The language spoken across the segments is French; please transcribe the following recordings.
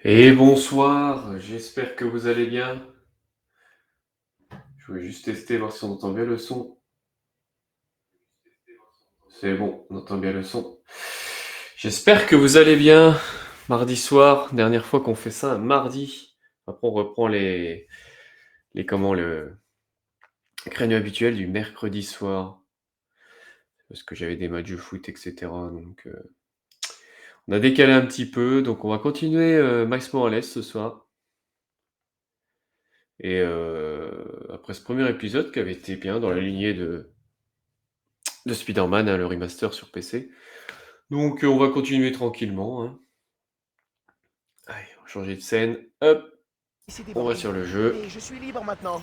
Et bonsoir, j'espère que vous allez bien. Je voulais juste tester, voir si on entend bien le son. C'est bon, on entend bien le son. J'espère que vous allez bien. Mardi soir, dernière fois qu'on fait ça, un mardi. Après, on reprend le créneau habituel du mercredi soir. Parce que j'avais des matchs de foot, etc. Donc, on a décalé un petit peu. Donc, on va continuer Max Morales ce soir. Et après ce premier épisode qui avait été bien dans la lignée de Spider-Man, hein, le remaster sur PC. Donc on va continuer tranquillement. Hein. Allez, on va changer de scène. Hop, C'est on va débordé. sur le jeu. Et je suis libre maintenant.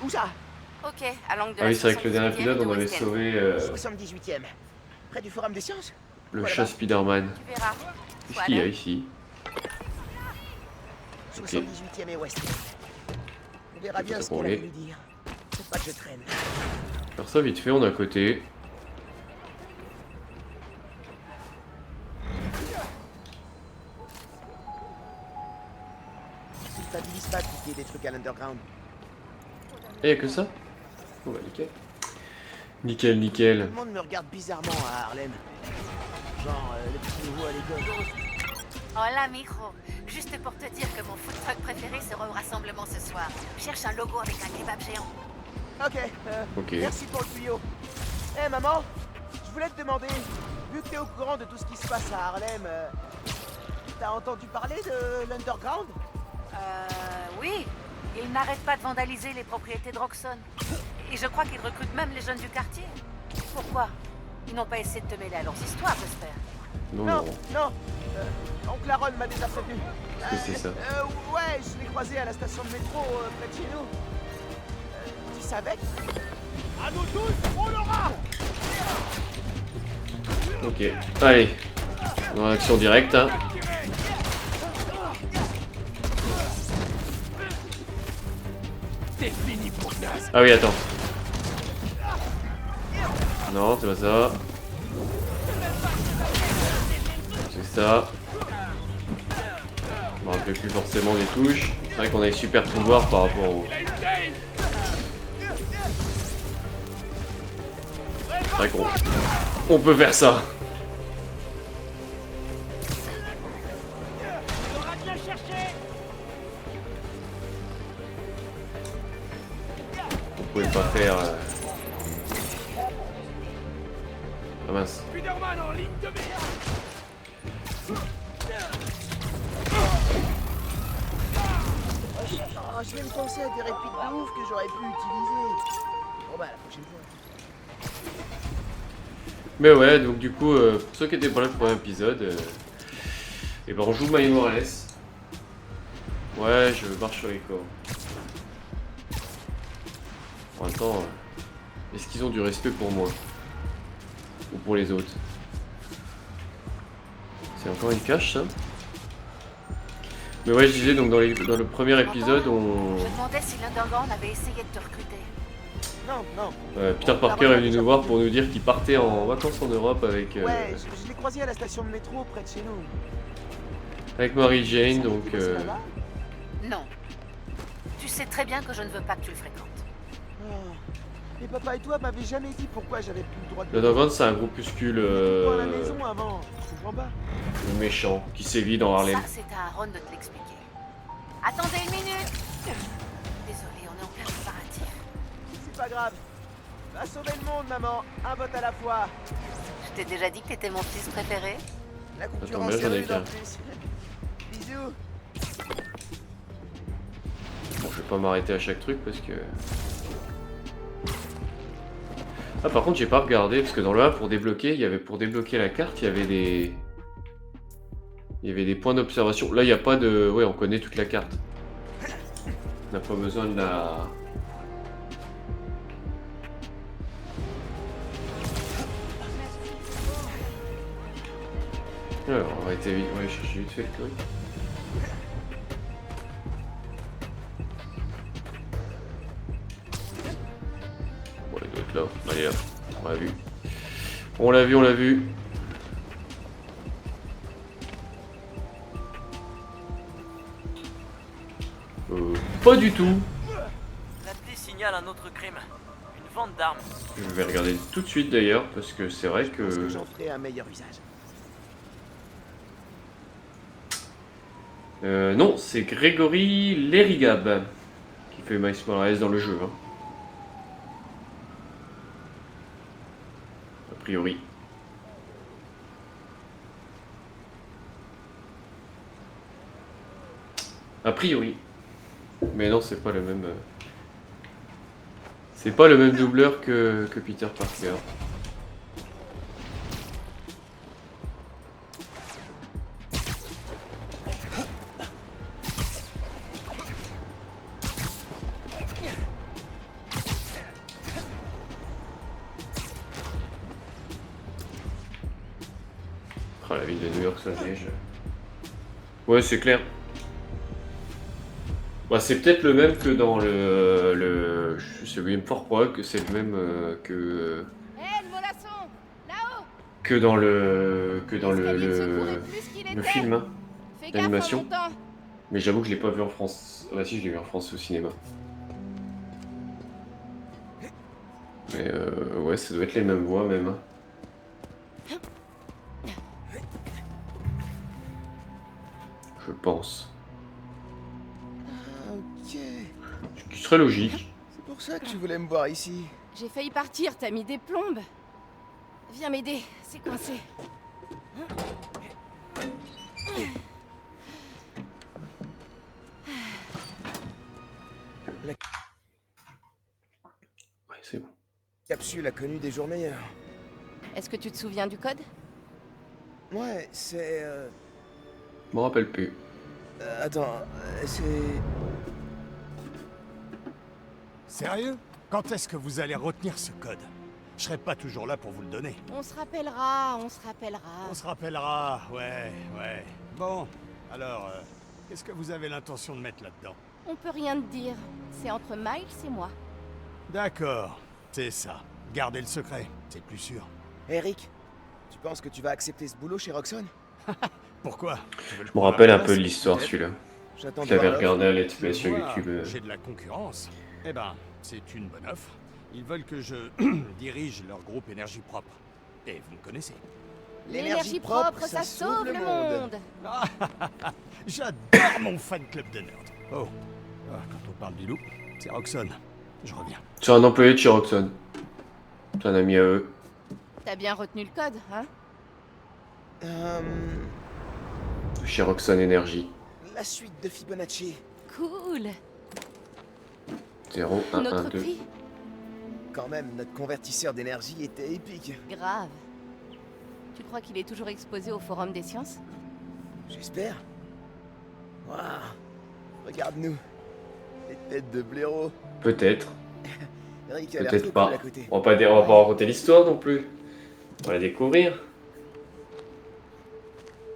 Où ça? Ok, à l'angle de Ah la oui, c'est vrai que le dernier 78e et épisode, de on avait West End. sauvé 78e. Près du Forum des Sciences? le Quoi chat là-bas? Spider-Man. Tu verras. Qu'est-ce qu'il y a ici? Ok, 78e et West. On verra bien ce qu'il a rouler. voulu dire. Faut pas que je traîne. Faire ça vite fait, on est à côté. Culpabilise pas de piquer des trucs à l'underground. Et y'a que ça? Oh bah nickel. Nickel, Tout nickel. le monde me regarde bizarrement à Harlem. Genre le petit nouveau à l'école. Hola, mijo. Juste pour te dire que mon food truck préféré sera au rassemblement ce soir. Cherche un logo avec un kebab géant. Ok, Ok. merci pour le tuyau. Eh maman, je voulais te demander, vu que t'es au courant de tout ce qui se passe à Harlem, t'as entendu parler de l'underground? Oui. Ils n'arrêtent pas de vandaliser les propriétés de Roxxon. Et je crois qu'ils recrutent même les jeunes du quartier. Pourquoi? Ils n'ont pas essayé de te mêler à leurs histoires, j'espère. Non, Non, non. non. Oncle Aaron m'a déjà prévenu. Qu'est-ce que c'est ça? Ouais, je l'ai croisé à la station de métro près de chez nous. Tu savais? À nous tous, on l'aura! Ok. Allez. On est en action directe. Hein. C'est fini pour Nas. Ah oui, attends. Non, c'est pas ça. C'est ça. Je me rappelle plus forcément des touches. C'est vrai qu'on a les super pouvoirs par rapport au... C'est vrai qu'on peut faire ça. On pouvait pas faire... Ah mince. Spider-Man en ligne de mire. Oh, je viens de penser à des répliques de ouf que j'aurais pu utiliser. Bon bah, la prochaine fois. Mais ouais, donc du coup, pour ceux qui étaient pas là pour l'épisode, et ben on joue Miles Morales. Ouais, je marche sur les corps. En même temps, est-ce qu'ils ont du respect pour moi? Ou pour les autres? C'est encore une cache, ça? Mais ouais, je disais, donc dans le premier épisode, on... Je demandais si l'Underground avait essayé de te recruter. Non, non. Peter Parker est venu nous voir pour nous dire qu'il partait en vacances en Europe avec, Ouais, je l'ai croisé à la station de métro près de chez nous. avec Mary Jane, donc... Non. Tu sais très bien que je ne veux pas que tu le fréquentes. Oh. Mais papa et toi m'avaient jamais dit pourquoi j'avais plus le droit de... L'Underground, c'est un groupuscule à la maison avant, je comprends pas. méchant qui sévit dans Harlem. Ça, c'est à Aaron de te l'expliquer. Attendez une minute. Désolé, on est en plein préparatif. C'est pas grave. Va sauver le monde, maman. Un vote à la fois. Je t'ai déjà dit que t'étais mon fils préféré. La Attends, concurrence mais là, j'en ai est rude qu'un. en plus. Bisous. Bon, je vais pas m'arrêter à chaque truc parce que... Ah, par contre, j'ai pas regardé parce que dans le 1, pour débloquer, il y avait pour débloquer la carte, il y avait des... Il y avait des points d'observation. Là, il n'y a pas de... Ouais, on connaît toute la carte. On n'a pas besoin de la... Alors, on va essayer vite. Ouais, chercher vite fait le truc. Bon, il doit être là. Allez, là. On l'a vu. On l'a vu, on l'a vu. Pas du tout. L'appli signale un autre crime. Une vente d'armes. Je vais regarder tout de suite d'ailleurs, parce que c'est vrai Je pense que que... j'en ferai un meilleur usage. Non, c'est Grégory Lerigab qui fait Miles Morales dans le jeu. Hein. A priori. A priori. Mais non, c'est pas le même... C'est pas le même doubleur que Peter Parker. Oh, la ville de New York, ça neige. Ouais, c'est clair. Bah, c'est peut-être le même que dans je sais même fort probable que c'est le même Hé, le molasson! Là-haut! que dans le L'escalier de secours est plus qu'il le était. film. Hein. Fais l'animation. gaffe en montant. Mais j'avoue que je l'ai pas vu en France. Ah si, je l'ai vu en France au cinéma. Mais ouais, ça doit être les mêmes voix même. Hein. Je pense. Ah, ok. Ce qui serait logique. C'est pour ça que tu voulais me voir ici. J'ai failli partir, t'as mis des plombes. Viens m'aider, c'est coincé. Ouais, c'est bon. Capsule a connu des jours meilleurs. Est-ce que tu te souviens du code? Ouais, c'est... Je m'en rappelle plus. attends, c'est... Sérieux? Quand est-ce que vous allez retenir ce code? Je serai pas toujours là pour vous le donner. On se rappellera, on se rappellera. On se rappellera, ouais. Bon, alors, qu'est-ce que vous avez l'intention de mettre là-dedans? On peut rien te dire. C'est entre Miles et moi. D'accord, c'est ça. Gardez le secret, c'est plus sûr. Eric, tu penses que tu vas accepter ce boulot chez Roxxon? Pourquoi? Je me rappelle un peu de l'histoire celui-là. J'attends Je de l'avais voir regardé à l'offre. Let's Play sur Moi, YouTube. J'ai de la concurrence. Eh ben, c'est une bonne offre. Ils veulent que je dirige leur groupe énergie propre. Et vous me connaissez. L'énergie propre, ça sauve le monde. J'adore mon fan club de nerds. Oh, quand on parle du loup, c'est Roxxon. Je reviens. C'est un employé de chez Roxxon. C'est un ami à eux. T'as bien retenu le code, hein? Chez Roxxon Energy. La suite de Fibonacci. Cool. 0, 1, 1, Notre 2. prix? Quand même, notre convertisseur d'énergie était épique. Grave. Tu crois qu'il est toujours exposé au Forum des sciences? J'espère. Waouh. Regarde-nous. Les têtes de blaireaux. Peut-être. Eric a l'air Peut-être trop pas. cool à côté. On va pas raconter l'histoire non plus. On va la découvrir.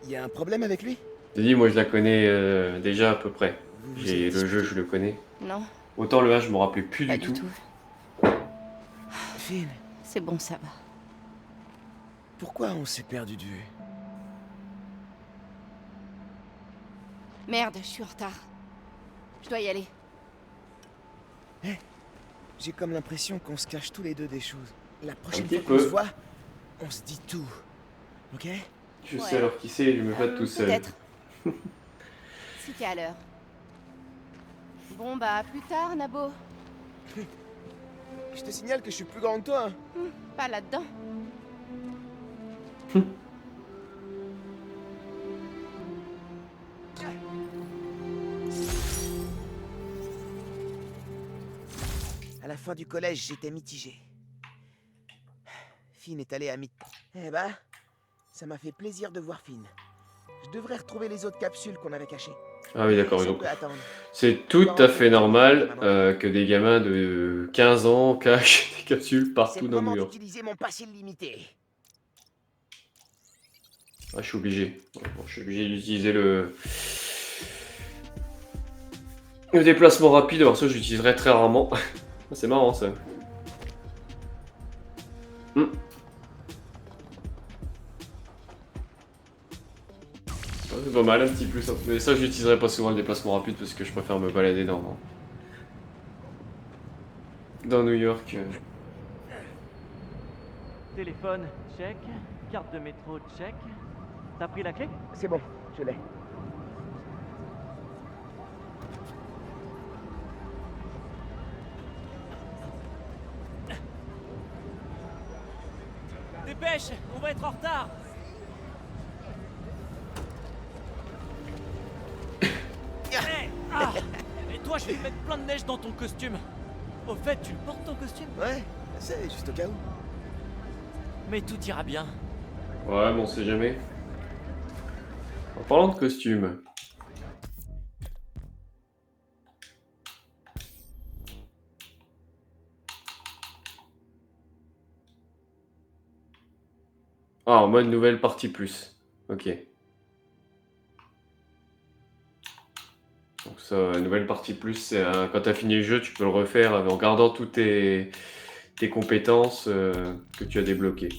Il y a un problème avec lui? J'ai dit, moi je la connais déjà à peu près. Vous vous J'ai êtes le jeu, disputé? je le connais. Non, Autant le 1, je me rappelais plus pas du du tout. tout. Finn, C'est bon, ça va. pourquoi on s'est perdu de vue? Merde, je suis en retard. Je dois y aller. J'ai comme l'impression qu'on se cache tous les deux des choses. La prochaine petit fois qu'on se peu. voit, on se dit tout. Ok? Je Ouais. sais alors qui c'est, je me fais tout seul. Peut-être. Si t'es à l'heure. Bon bah, à plus tard, Nabo. Je te signale que je suis plus grand que toi. Hein. Pas là-dedans. À la fin du collège, j'étais mitigé. Finn est allé à Eh bah, ça m'a fait plaisir de voir Finn. Je devrais retrouver les autres capsules qu'on avait cachées. Ah oui, d'accord. Ça Donc, peut attendre. c'est tout à fait normal que des gamins de 15 ans cachent des capsules C'est partout le dans moment New York. d'utiliser mon passé limité. Ah, je suis obligé. Bon, je suis obligé d'utiliser le déplacement rapide. Alors ça, j'utiliserai très rarement. C'est marrant ça. C'est pas mal un petit plus. Mais ça, j'utiliserai pas souvent le déplacement rapide parce que je préfère me balader dans dans New York. Téléphone, check. Carte de métro, check. T'as pris la clé? C'est bon, je l'ai. Dépêche, on va être en retard. Et toi, je vais te mettre plein de neige dans ton costume. Au fait, tu le portes ton costume? Ouais, c'est juste au cas où. Mais tout ira bien. Ouais, mais on sait jamais. En parlant de costume. Ah, en mode nouvelle partie plus. Ok. Donc ça, nouvelle partie plus, c'est quand tu as fini le jeu, tu peux le refaire en gardant toutes tes compétences que tu as débloquées.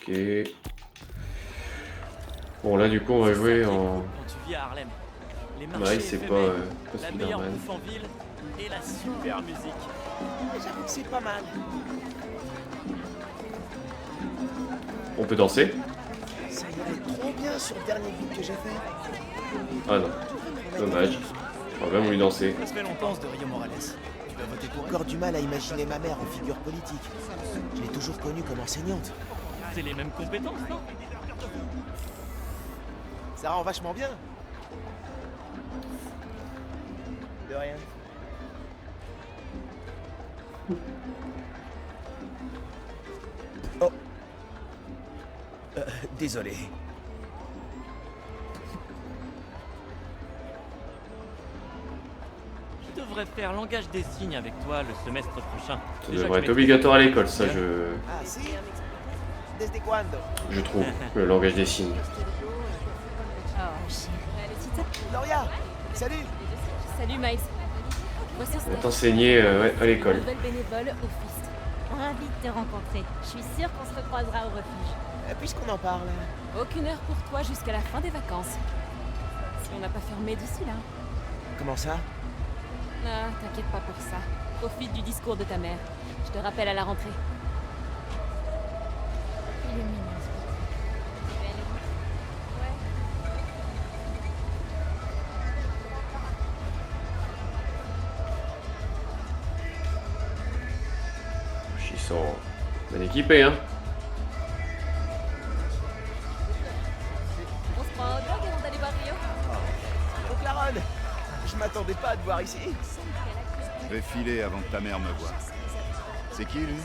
Ok. Bon là du coup on va jouer en... Quand tu vis à Harlem. Les Ouais, marchés c'est éphémères, pas la meilleure Spider-Man. bouffe en ville et la super musique. J'avoue que c'est pas mal. On peut danser? Ça irait trop bien sur le dernier beat que j'ai fait. Ah non, dommage. On va même lui danser. Ça fait longtemps. De Rio Morales. Tu vas voter pour encore du mal à imaginer ma mère en figure politique. Je l'ai toujours connue comme enseignante. C'est les mêmes compétences, non? Ça rend vachement bien. De rien. Oh. Désolé. Je devrais faire langage des signes avec toi le semestre prochain. Ça Déjà devrait que être je obligatoire à maîtrise- l'école, ça Ah si? Desde cuando? je trouve, le langage des signes. Oh, chérie, le titre. Gloria! Salut! Salut Miles. Voici On va Steph, t'enseigner ouais, à l'école. nouvelle bénévole au FIST. Ravi de te rencontrer. Je suis sûre qu'on se recroisera au refuge. Puisqu'on en parle, Aucune heure pour toi jusqu'à la fin des vacances. Si on n'a pas fermé d'ici là. comment ça? Ah, t'inquiète pas pour ça. Profite du discours de ta mère. Je te rappelle à la rentrée. Il est mignon, ce petit. Tu vas aller voir? Ouais. Ils sont bien équipés, hein. On se prend un dog avant d'aller voir Rio. Oh Claron! Je m'attendais pas à te voir ici. Je vais filer avant que ta mère me voie. C'est qui, lui?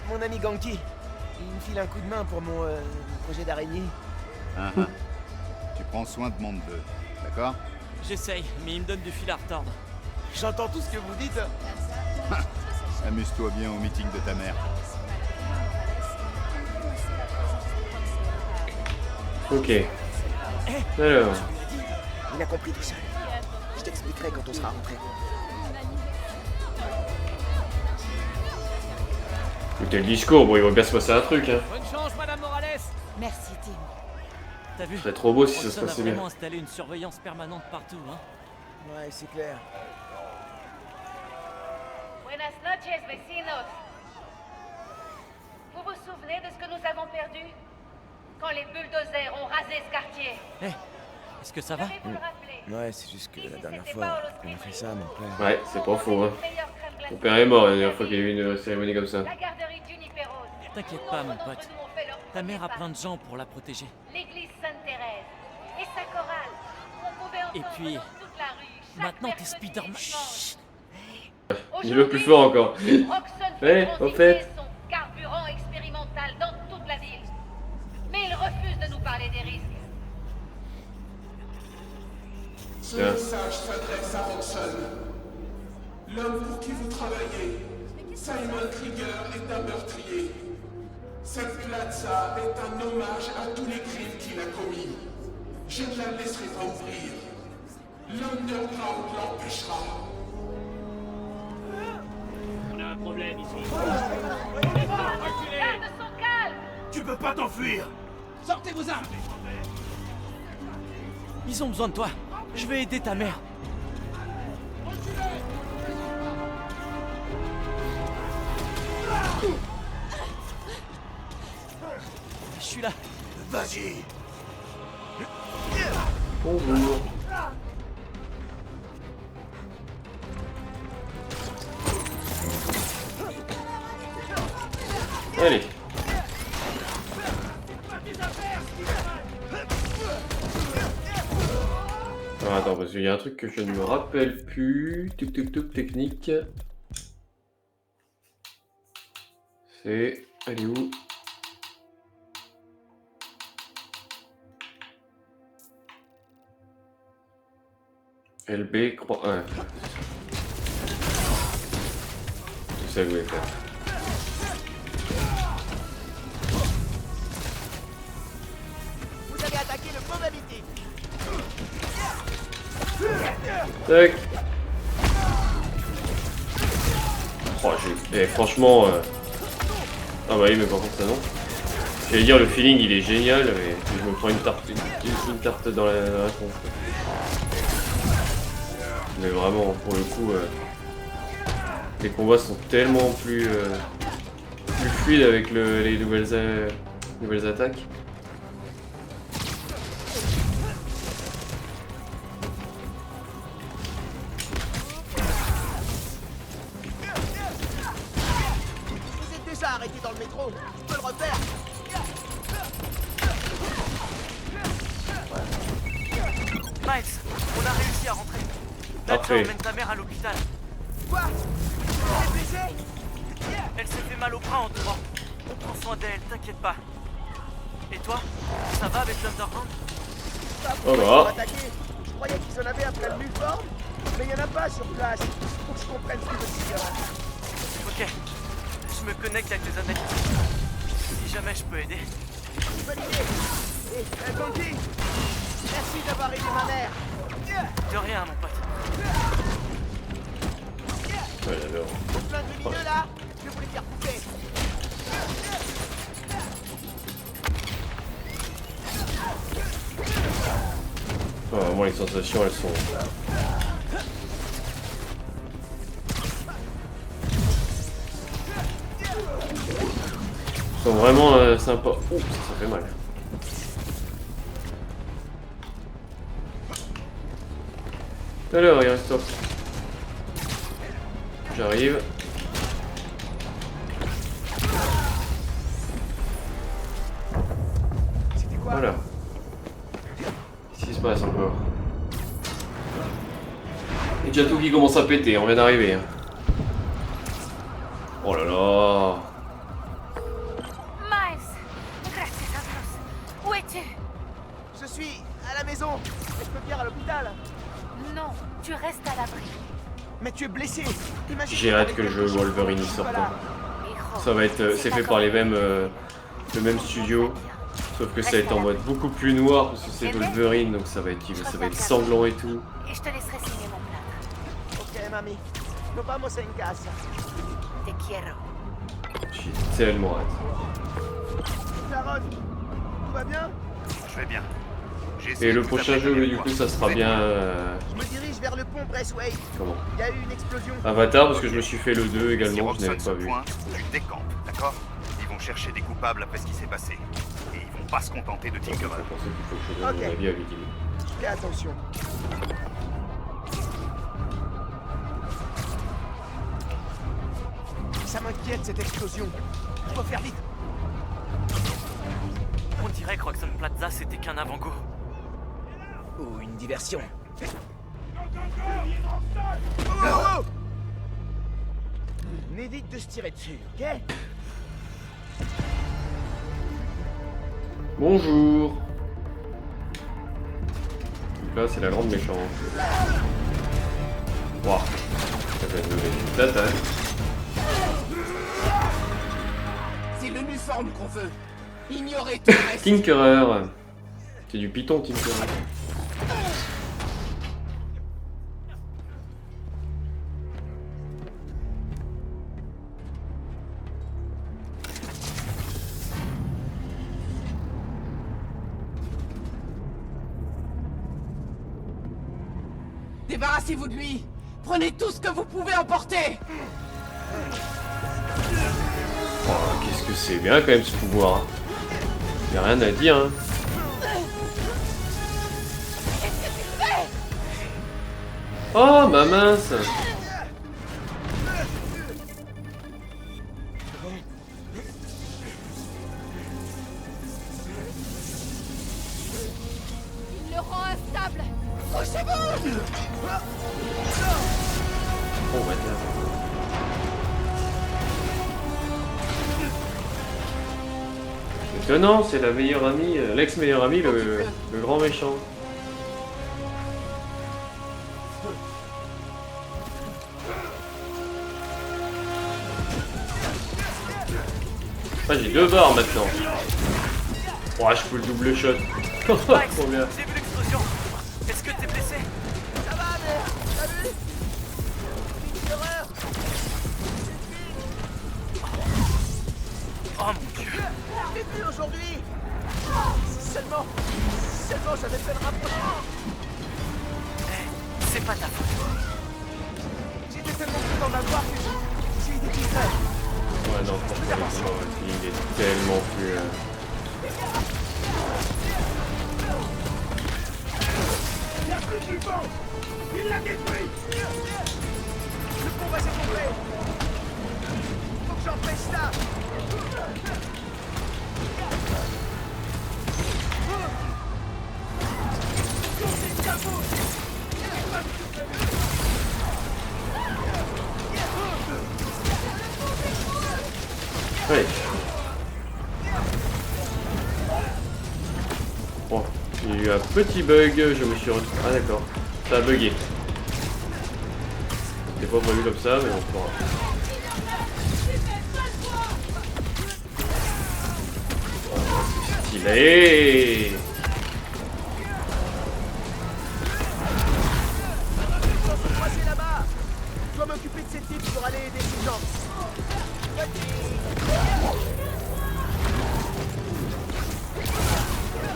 Mon ami Ganki. Il me file un coup de main pour mon projet d'araignée. Ah, ah. Tu prends soin de mon neveu, d'accord? J'essaye, mais il me donne du fil à retordre. J'entends tout ce que vous dites. Amuse-toi bien au meeting de ta mère. Ok. Alors, Il a compris tout seul. Je t'expliquerai quand on sera rentré. écoutez le discours, bon, il va bien se passer un truc, hein. Bonne chance, Madame Morales. Merci, Tim. T'as vu? Ce serait trop beau si ça se Roxanne a passait bien. vraiment installé une surveillance permanente partout, hein. Ouais, c'est clair. Buenas noches, vecinos. Vous vous souvenez de ce que nous avons perdu? Quand les bulldozers ont rasé ce quartier. Est-ce que ça va? Je vais vous le rappeler. Ouais, c'est juste que la dernière fois, on a fait ça, mon père. Ouais, c'est pas faux, hein. Mon père est mort la dernière fois qu'il y a eu une cérémonie comme ça. La garderie Juniperos. T'inquiète pas, mon pote. Ta mère a plein de gens pour la protéger. L'église Sainte-Thérèse et sa chorale. On pouvait entendre Et puis, dans toute la rue. chaque maintenant, t'es mercredi et Spider-Man. dimanche. Dis-le plus fort encore. Roxxon fait Ouais, au fait. transiter son carburant expérimental dans toute la ville. Mais il refuse de nous parler des risques. Ce Tiens. message s'adresse à Roxxon. L'homme pour qui vous travaillez, Simon Krieger, est un meurtrier. Cette plaza est un hommage à tous les crimes qu'il a commis. Je ne la laisserai pas ouvrir. L'Underground l'empêchera. Garde son calme. Tu peux pas t'enfuir. Sortez vos armes! Ils ont besoin de toi. Je vais aider ta mère. Je suis là. Vas-y! Bonjour. Allez. Alors, attends, parce qu'il y a un truc que je ne me rappelle plus. Tuk tuk tuk technique. C'est... Elle est où? LB, croix... Ouais. C'est ça que je voulais faire. Vous avez attaqué le mauvais meeting! Tac. Oh, franchement... Ah bah oui, mais par contre ça non. J'allais dire le feeling il est génial, mais je me prends une tarte dans la tronche. Mais vraiment, pour le coup, les combats sont tellement plus fluides avec les nouvelles attaques. Vous êtes déjà arrêté dans le métro! Je peux le refaire! Miles, on a réussi à rentrer. Parfait. Nadja emmène ta mère à l'hôpital. Quoi? Vous êtes blessé? Elle s'est fait mal au bras en tombant. On prend soin d'elle, t'inquiète pas. Et toi, ça va avec l'Underground? Oh Ils bah. m'ont attaqué. Je croyais qu'ils en avaient après le Mulform, mais il n'y en a pas sur place. Faut que je comprenne ce que c'est. Ok, je me connecte avec les analyses. Si jamais je peux aider. Bonne idée. Et Candy, merci d'avoir aidé ma mère. De rien, mon pote. Ouais, j'adore. Vos flingues lumineux là, je vais vous les faire couper. Moi les sensations elles sont... sont vraiment sympas. Ouh, ça fait mal. Alors, il reste top. J'arrive. C'était quoi? Voilà. Qu'est-ce qui se passe encore? Et déjà tout qui commence à péter, on vient d'arriver. Hein. Oh là là. Miles, gracias a Dios. Où es-tu? Je suis à la maison. Et je peux venir à l'hôpital. Non, tu restes à l'abri. Mais tu es blessé. Imagine J'ai hâte avec que le quelque jeu chose Wolverine y qui sorte. soit là. Hijo, Ça va être, c'est fait par les mêmes, le même studio, sauf que ça va être en mode beaucoup plus noir parce que c'est Wolverine, donc ça va être sanglant et tout. Et je te laisserai signer mon plan. Ok, mami. Nos vamos en casa. Te quiero. J'ai tellement hâte. Sharon, tout va bien? Je vais bien. Et le prochain jeu, du coup, ça sera bien. Je me dirige vers le pont Braceway. Comment? Il y a eu une explosion. Avatar, parce que je me suis fait le 2 Si également, je Roxxon n'avais se pas vu. pointe, tu décampes, d'accord? Ils vont chercher des coupables après ce qui s'est passé. Et ils vont pas se contenter de Je Tinkerer. pensais qu'il faut que je donne mon avis à Vicky. Fais attention. Ça m'inquiète cette explosion. Je dois faire vite. On dirait que Roxxon Plaza c'était qu'un avant-goût. Ou une diversion. Oh, oh! On évite de se tirer dessus, ok? Bonjour. Donc là, c'est la grande méchante. Waouh. Ça va lever une tête, hein. C'est le Nuform qu'on veut. Ignorez tout le reste. Tinkerer. C'est du Python, Tinkerer. Débarrassez-vous de lui. Prenez tout ce que vous pouvez emporter. Oh, qu'est-ce que c'est bien quand même ce pouvoir. Hein. Y'a rien à dire. Hein. Oh ma mince. Il le rend instable. Oh ouais. Étonnant, c'est la meilleure amie, l'ex-meilleure amie, le grand méchant. Ah, j'ai 2 barres maintenant. Oh, je peux le double shot. Max, Trop bien. j'ai vu l'explosion. Est-ce que t'es blessé? Ça va, mais t'as vu? Une horreur. Oh mon dieu. Je l'ai vu aujourd'hui. Si seulement j'avais fait le rapprochement. C'est pas ta faute. J'étais tellement content d'avoir que j'ai été distrait. Ouais, non, franchement, il est tellement plus... Il y a plus du vent. Il l'a détruit. Le pont va s'effondrer. Faut que j'empêche ça. Ouais. Bon, il y a eu un petit bug, je me suis retrouvé... Ah d'accord, ça a bugué. C'était pas prévu comme ça, mais on pourra. Oh, c'est stylé. Passer là-bas. Je dois m'occuper de ces types pour aller aider ces gens.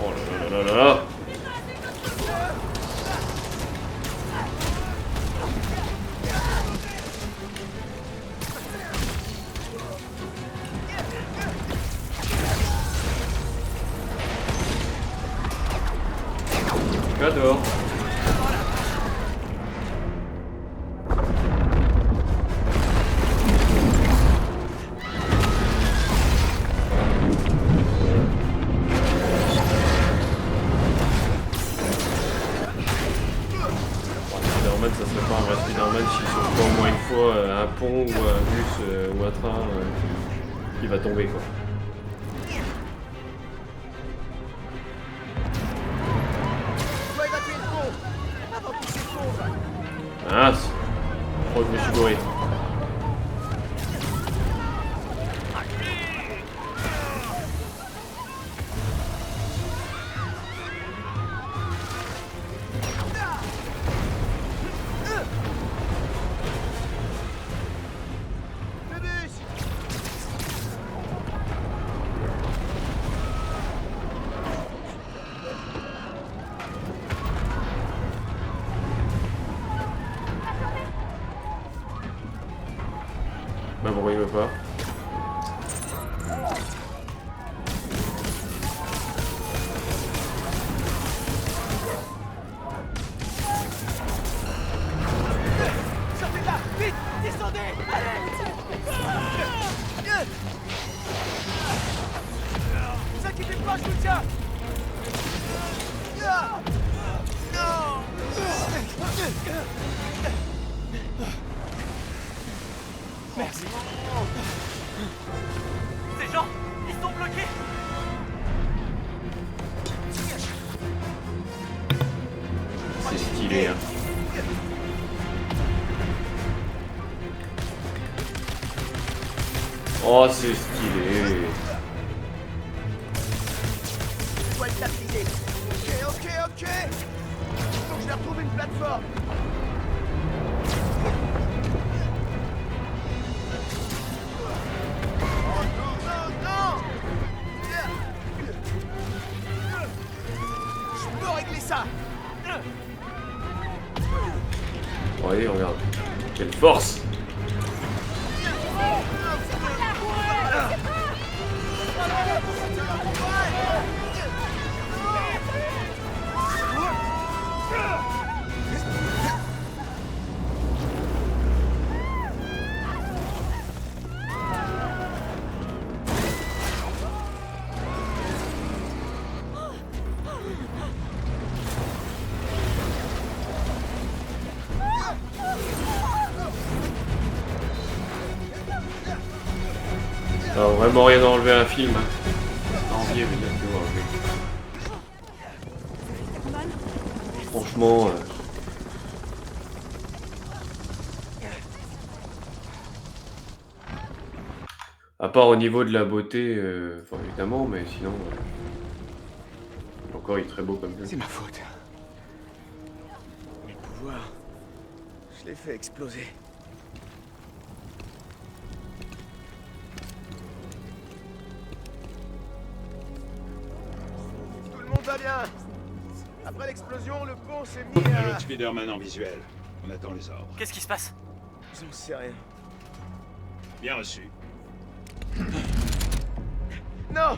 Oh là là là là là. J'adore. Spider-Man, ça serait pas un vrai Spider-Man s'il sauve pas au moins une fois un pont ou un bus ou un train qui va tomber quoi. Je dois évacuer le pont avant qu'il s'effondre. Mince. Je crois que je me suis gouré. Le bus. Bah pourquoi il veut pas? Sortez de là. Vite. Descendez. Allez. Ne vous inquiétez pas, je vous tiens. Non. Merci. Ces gens, ils sont bloqués. C'est stylé hein. Oh c'est stylé. Je dois le stabiliser. Ok. Faut que je leur trouve une plateforme. Oh non. Je peux régler ça. Regardez, regarde. Quelle force! Ça va vraiment rien enlever à un film. Hein. Envier, mais bien que enlever. Franchement. À part au niveau de la beauté, enfin évidemment, mais sinon. Encore, il est très beau comme jeu. C'est ma faute. Mes pouvoirs. Je l'ai fait exploser. Tout le monde va bien. Après l'explosion, le pont s'est mis à... Alerte Spider-Man en visuel. On attend les ordres. Qu'est-ce qui se passe? J'en sais rien. Bien reçu. Non!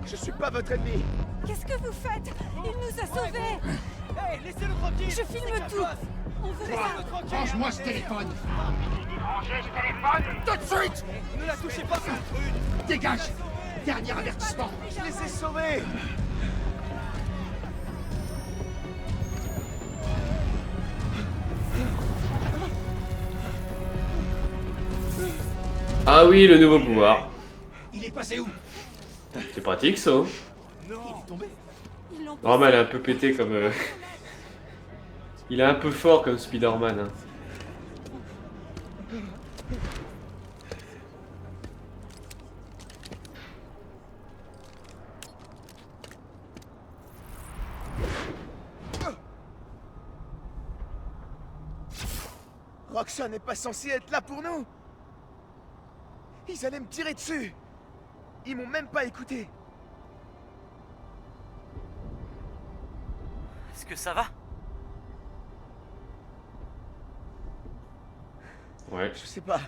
Je suis pas votre ennemi. Qu'est-ce que vous faites? Il nous a sauvés. Hey, laissez-le tranquille! Je filme tout. On veut ça. Range-moi ce téléphone. Tout de suite. Ne la touchez pas! Dégage. Dernier avertissement. Je les ai sauvés. Ah oui, le nouveau pouvoir. Il est passé où? C'est pratique ça. Hein. Il est tombé. Ils l'ont Normal, elle est un peu pété comme. Il est un peu fort comme Spider-Man. Hein. Roxxon n'est pas censé être là pour nous. Ils allaient me tirer dessus. Ils m'ont même pas écouté. Est-ce que ça va? Ouais. Je sais pas.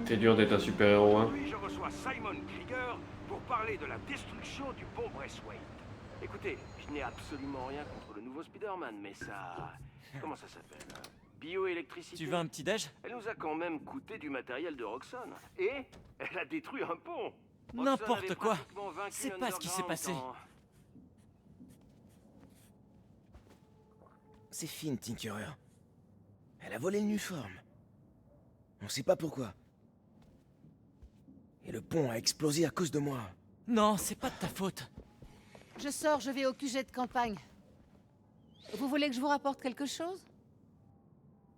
C'est dur d'être un super-héros, hein. Oui, je reçois Simon Krieger pour parler de la destruction du pont Braithwaite. Écoutez, je n'ai absolument rien contre le nouveau Spider-Man, mais ça... Comment ça s'appelle? Bioélectricité. Tu veux un petit déj? Elle nous a quand même coûté du matériel de Roxxon. Et elle a détruit un pont. Roxxon N'importe avait quoi. pratiquement vaincu C'est pas ce qui s'est Underground passé. C'est fine, Tinkerer. Elle a volé l'uniforme. On sait pas pourquoi. Et le pont a explosé à cause de moi. Non, c'est pas de ta faute. Je sors, je vais au QG de campagne. Vous voulez que je vous rapporte quelque chose?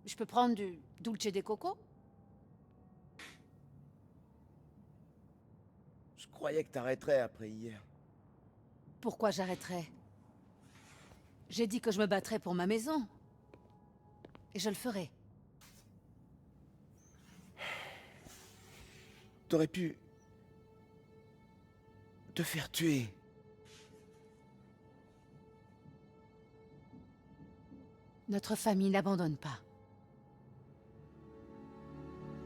Je peux prendre du dulce de coco? Je croyais que t'arrêterais après hier. Pourquoi j'arrêterais? J'ai dit que je me battrais pour ma maison. Et je le ferai. T'aurais pu... te faire tuer. Notre famille n'abandonne pas.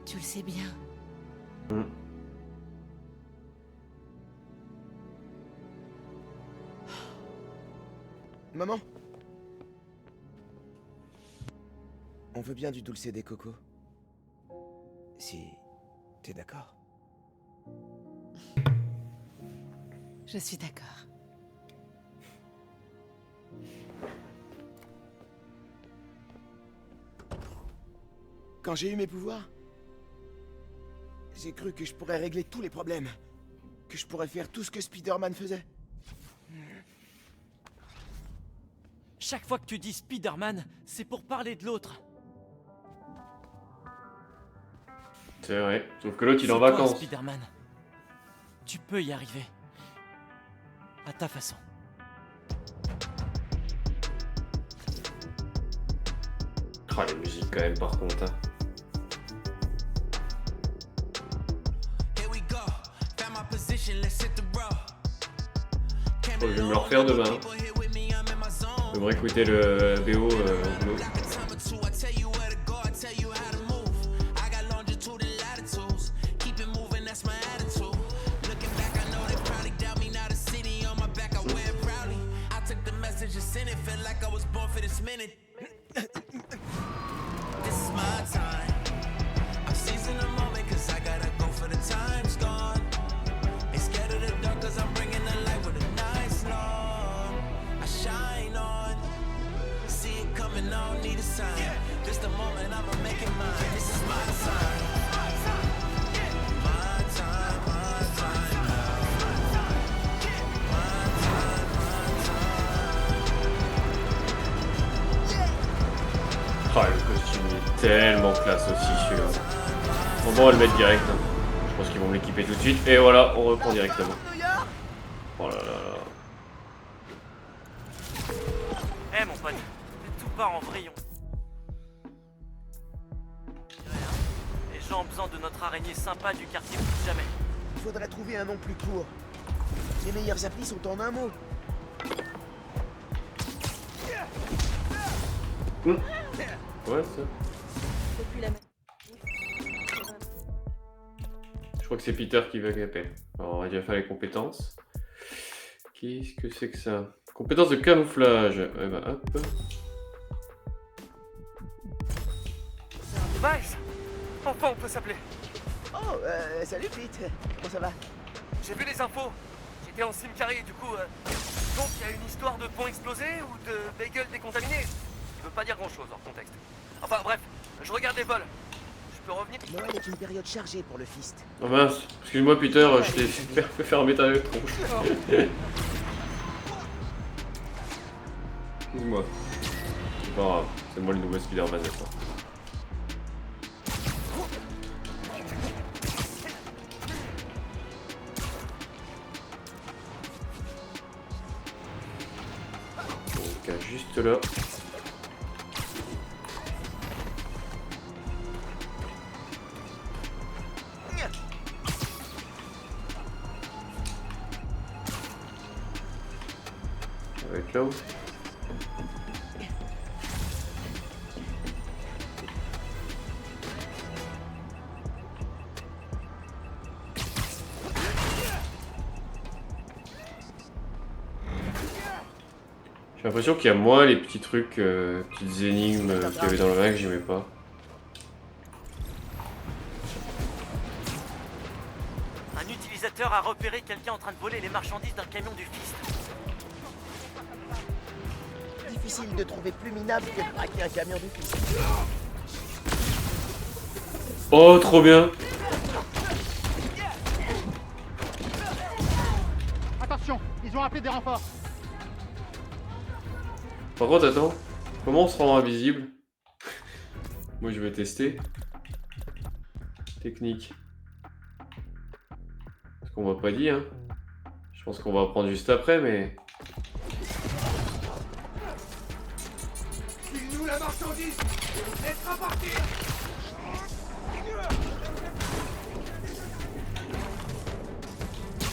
Tu le sais bien. Maman? On veut bien du dulce de coco. Si t'es d'accord. Je suis d'accord. Quand j'ai eu mes pouvoirs, j'ai cru que je pourrais régler tous les problèmes. Que je pourrais faire tout ce que Spider-Man faisait. Chaque fois que tu dis Spider-Man, c'est pour parler de l'autre. C'est vrai. Sauf que l'autre il est en C'est toi, vacances. Spider-Man. Tu peux y arriver. À ta façon. Ah, les musiques quand même par contre. Hein. Here we go. Found my position. Je vais me le refaire demain. Je devrais écouter le BO au boulot. Ah, le costume est tellement classe aussi celui-là. Bon, on va le mettre direct. Hein. Je pense qu'ils vont me l'équiper tout de suite. Et voilà, on reprend directement. Oh là là là. Eh mon pote, tout part en vrillon. Les gens ont besoin de notre araignée sympa du quartier plus que jamais. Il faudrait trouver un nom plus court. Les meilleures applis sont en un mot. Ouais, ça. Je crois que c'est Peter qui va caper. Alors, on va déjà faire les compétences. Qu'est-ce que c'est que ça? Compétences de camouflage. Eh ben, hop. Miles, enfin on peut s'appeler. Oh, salut Pete. Comment ça va? J'ai vu les infos. J'étais en Simcari, du coup. Donc il y a une histoire de pont explosé ou de bagel décontaminé. Ça veut pas dire grand chose hors contexte. Enfin bref, je regarde les vols. Je peux revenir? Noël est une période chargée pour le Fist. Oh mince, excuse-moi Peter, je t'ai fait fermer ta tronche. Excuse-moi. C'est pas grave, c'est moi le nouveau Spider-Man maintenant. Donc juste là. Avec là-haut. J'ai l'impression qu'il y a moins les petits trucs, petites énigmes qu'il y avait dans le mag que j'aimais pas. Un utilisateur a repéré quelqu'un en train de voler les marchandises d'un camion du Fist. Difficile de trouver plus minable que de braquer un camion du Fist. Oh, trop bien! Attention, ils ont appelé des renforts. Par contre, attends, comment on se rend invisible? Moi je vais tester. Technique. Parce qu'on m'a pas dit, hein. Je pense qu'on va apprendre juste après, mais... File-nous la marchandise! Laisse-la partir!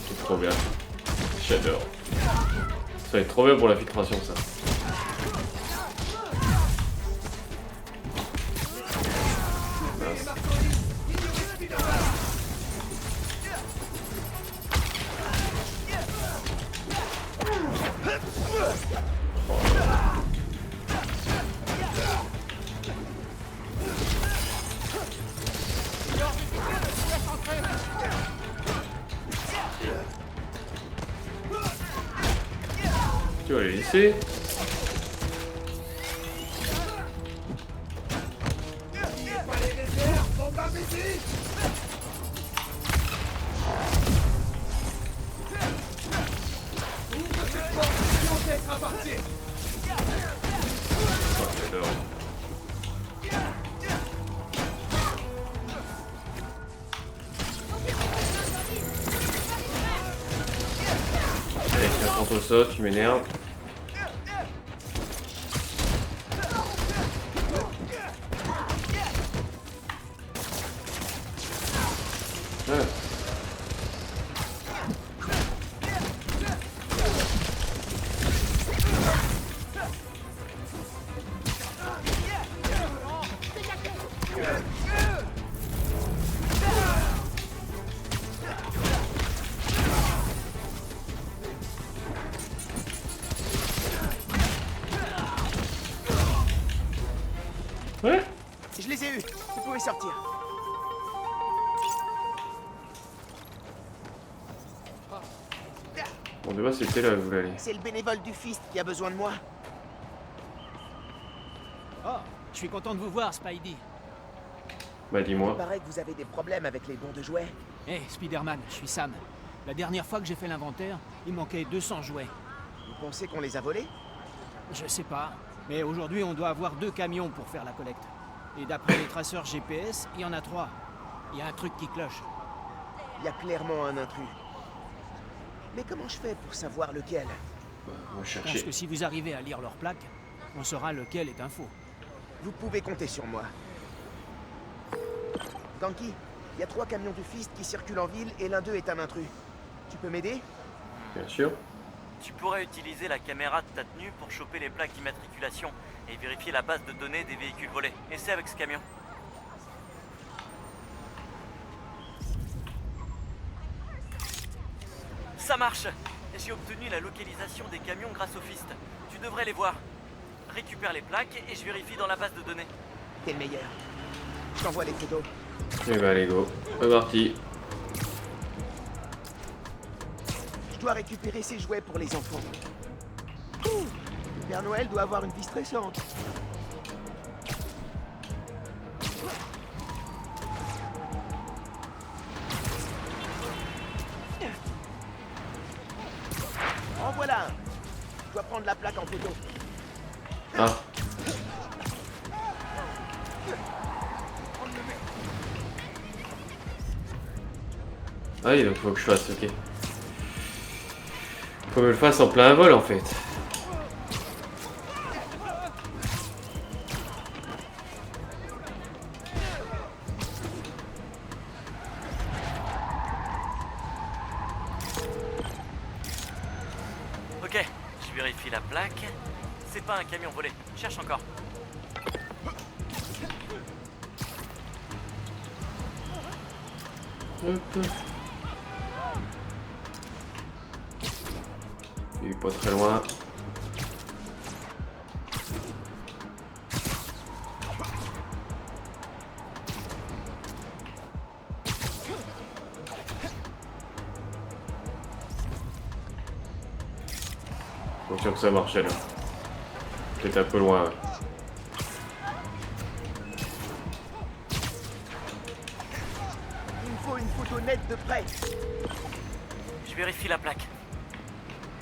C'est trop bien. J'adore. Ça va être trop bien pour la filtration, ça. Tu vas les laisser. Contre ça, tu m'énerves. Ouais. sortir. Bon, de base, c'était là où vous allez. C'est le bénévole du Fist qui a besoin de moi. Oh, je suis content de vous voir, Spidey. Bah, Il dis-moi. paraît que vous avez des problèmes avec les dons de jouets. Hé, Spider-Man, je suis Sam. La dernière fois que j'ai fait l'inventaire, il manquait 200 jouets. Vous pensez qu'on les a volés? Je sais pas, mais aujourd'hui on doit avoir 2 camions pour faire la collecte. Et d'après les traceurs GPS, il y en a 3. Il y a un truc qui cloche. Il y a clairement un intrus. Mais comment je fais pour savoir lequel? On va Je pense chercher. que si vous arrivez à lire leur plaque, on saura lequel est un faux. Vous pouvez compter sur moi. Ganki, il y a 3 camions du Fist qui circulent en ville et l'un d'eux est un intrus. Tu peux m'aider? Bien sûr. Tu pourrais utiliser la caméra de ta tenue pour choper les plaques d'immatriculation et vérifier la base de données des véhicules volés. Essaie avec ce camion. Ça marche! J'ai obtenu la localisation des camions grâce au Fist. Tu devrais les voir. Récupère les plaques et je vérifie dans la base de données. T'es le meilleur. Je t'envoie les photos. Et bah, allez, go. C'est parti. Je dois récupérer ces jouets pour les enfants. Ouh, le Père Noël doit avoir une vie stressante. En voilà un. Je dois prendre la plaque en photo. Ah. Ah oui, donc faut que je fasse, ok. Faut que je le fasse en plein vol en fait. Ok, je vérifie la plaque. C'est pas un camion volé. Cherche encore. Hop. Il est pas très loin. Faut sûr que ça marchait là. Peut-être un peu loin. Ouais. Il me faut une photo nette de près. Je vérifie la plaque.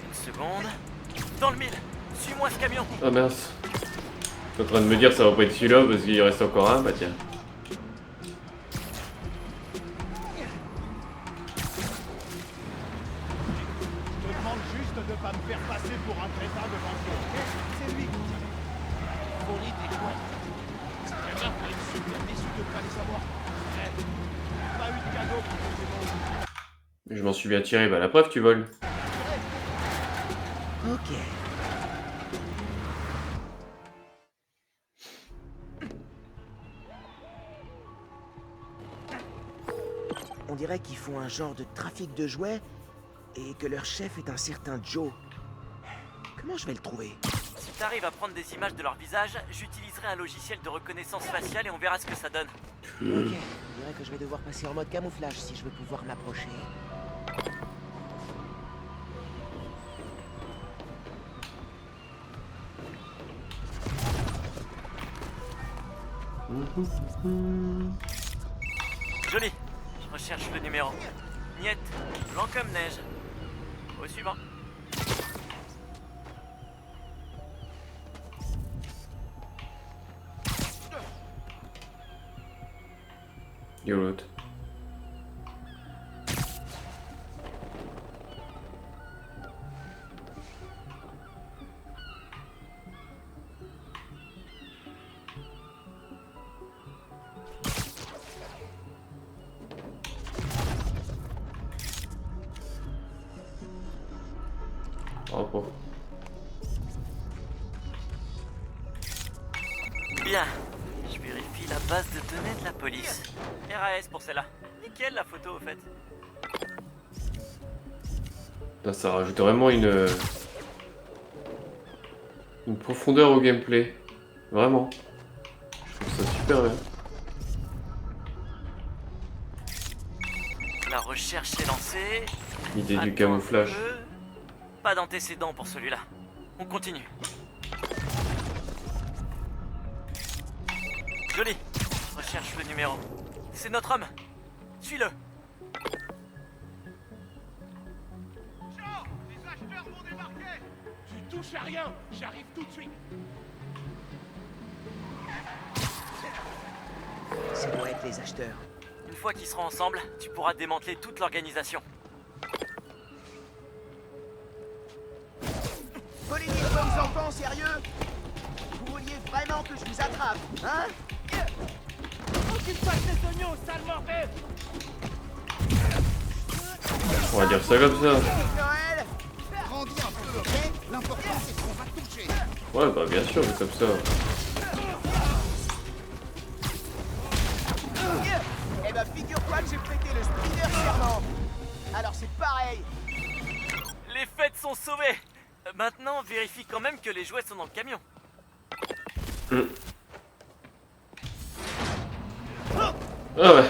Une seconde. Dans le mille. Suis-moi ce camion. Ah mince. Je suis en train de me dire ça va pas être celui-là parce qu'il reste encore un. Bah tiens. Je te demande juste de pas me faire passer pour un crétin devant toi. C'est lui qui dit. Folie des jouets. C'est bien sûr pour être super déçu de pas les savoir. Pas eu de cadeau pour tes mots. Je m'en suis bien tiré. Bah la preuve, tu voles. Ok. On dirait qu'ils font un genre de trafic de jouets et que leur chef est un certain Joe. Comment je vais le trouver? Si t'arrives à prendre des images de leur visage, j'utiliserai un logiciel de reconnaissance faciale et on verra ce que ça donne. Ok, on dirait que je vais devoir passer en mode camouflage si je veux pouvoir m'approcher. Joli. Je recherche le numéro. Niet, blanc comme neige. Au suivant. Yo l'autre. Bravo. Bien. Je vérifie la base de données de la police. RAS pour celle-là. Nickel la photo au fait. Putain, ça rajoute vraiment une profondeur au gameplay. Vraiment. Je trouve ça super bien. la recherche est lancée. L'idée du Attends un camouflage. peu. Pas d'antécédent pour celui-là. On continue. Joli. Recherche le numéro. C'est notre homme. Suis-le. Les acheteurs vont débarquer. Tu touches à rien, j'arrive tout de suite. Ça doit être les acheteurs. Une fois qu'ils seront ensemble, tu pourras démanteler toute l'organisation. Volez des pommes enfants, sérieux? Vous vouliez vraiment que je vous attrape, hein? Occupe-toi de tes oignons, sale mortel. On va dire ça comme ça. Noël! Grandis un peu, ok? L'important c'est qu'on va toucher. Ouais, bah bien sûr, mais comme ça. Eh ben, figure-toi que j'ai prêté le Spider serment. Alors c'est pareil. Les fêtes sont sauvées. Maintenant, vérifie quand même que les jouets sont dans le camion. Ah ouais.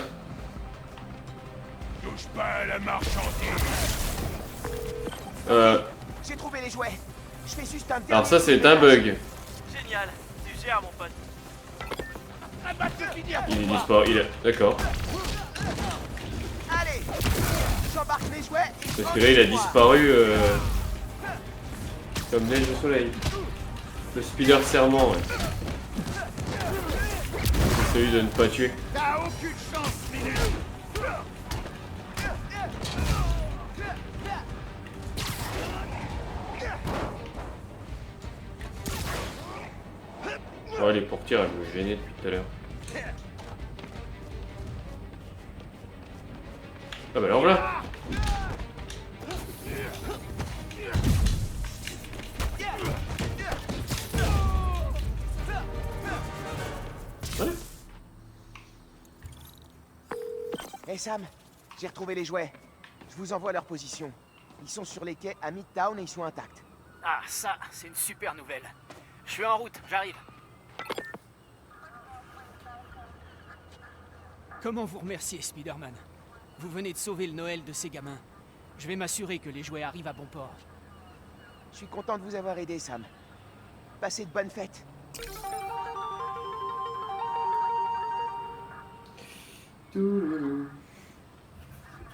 Touche pas à la marchandise. J'ai trouvé les jouets. Je fais juste un Alors ça c'est un bug. Génial. Tu gères, mon pote. Il est disparu. Il est... D'accord. Allez, j'embarque les jouets. Et Parce que là il a disparu comme neige au soleil. Le Spider serment, ouais. C'est celui de ne pas tuer. T'as aucune chance, Minute. Oh, les portières elles me gênaient depuis tout à l'heure. Ah bah alors là. Ouais. Hey Sam, j'ai retrouvé les jouets. Je vous envoie leur position. Ils sont sur les quais à Midtown et ils sont intacts. Ah, ça, c'est une super nouvelle. Je suis en route, j'arrive. Comment vous remercier, Spider-Man? Vous venez de sauver le Noël de ces gamins. Je vais m'assurer que les jouets arrivent à bon port. Je suis content de vous avoir aidé, Sam. Passez de bonnes fêtes.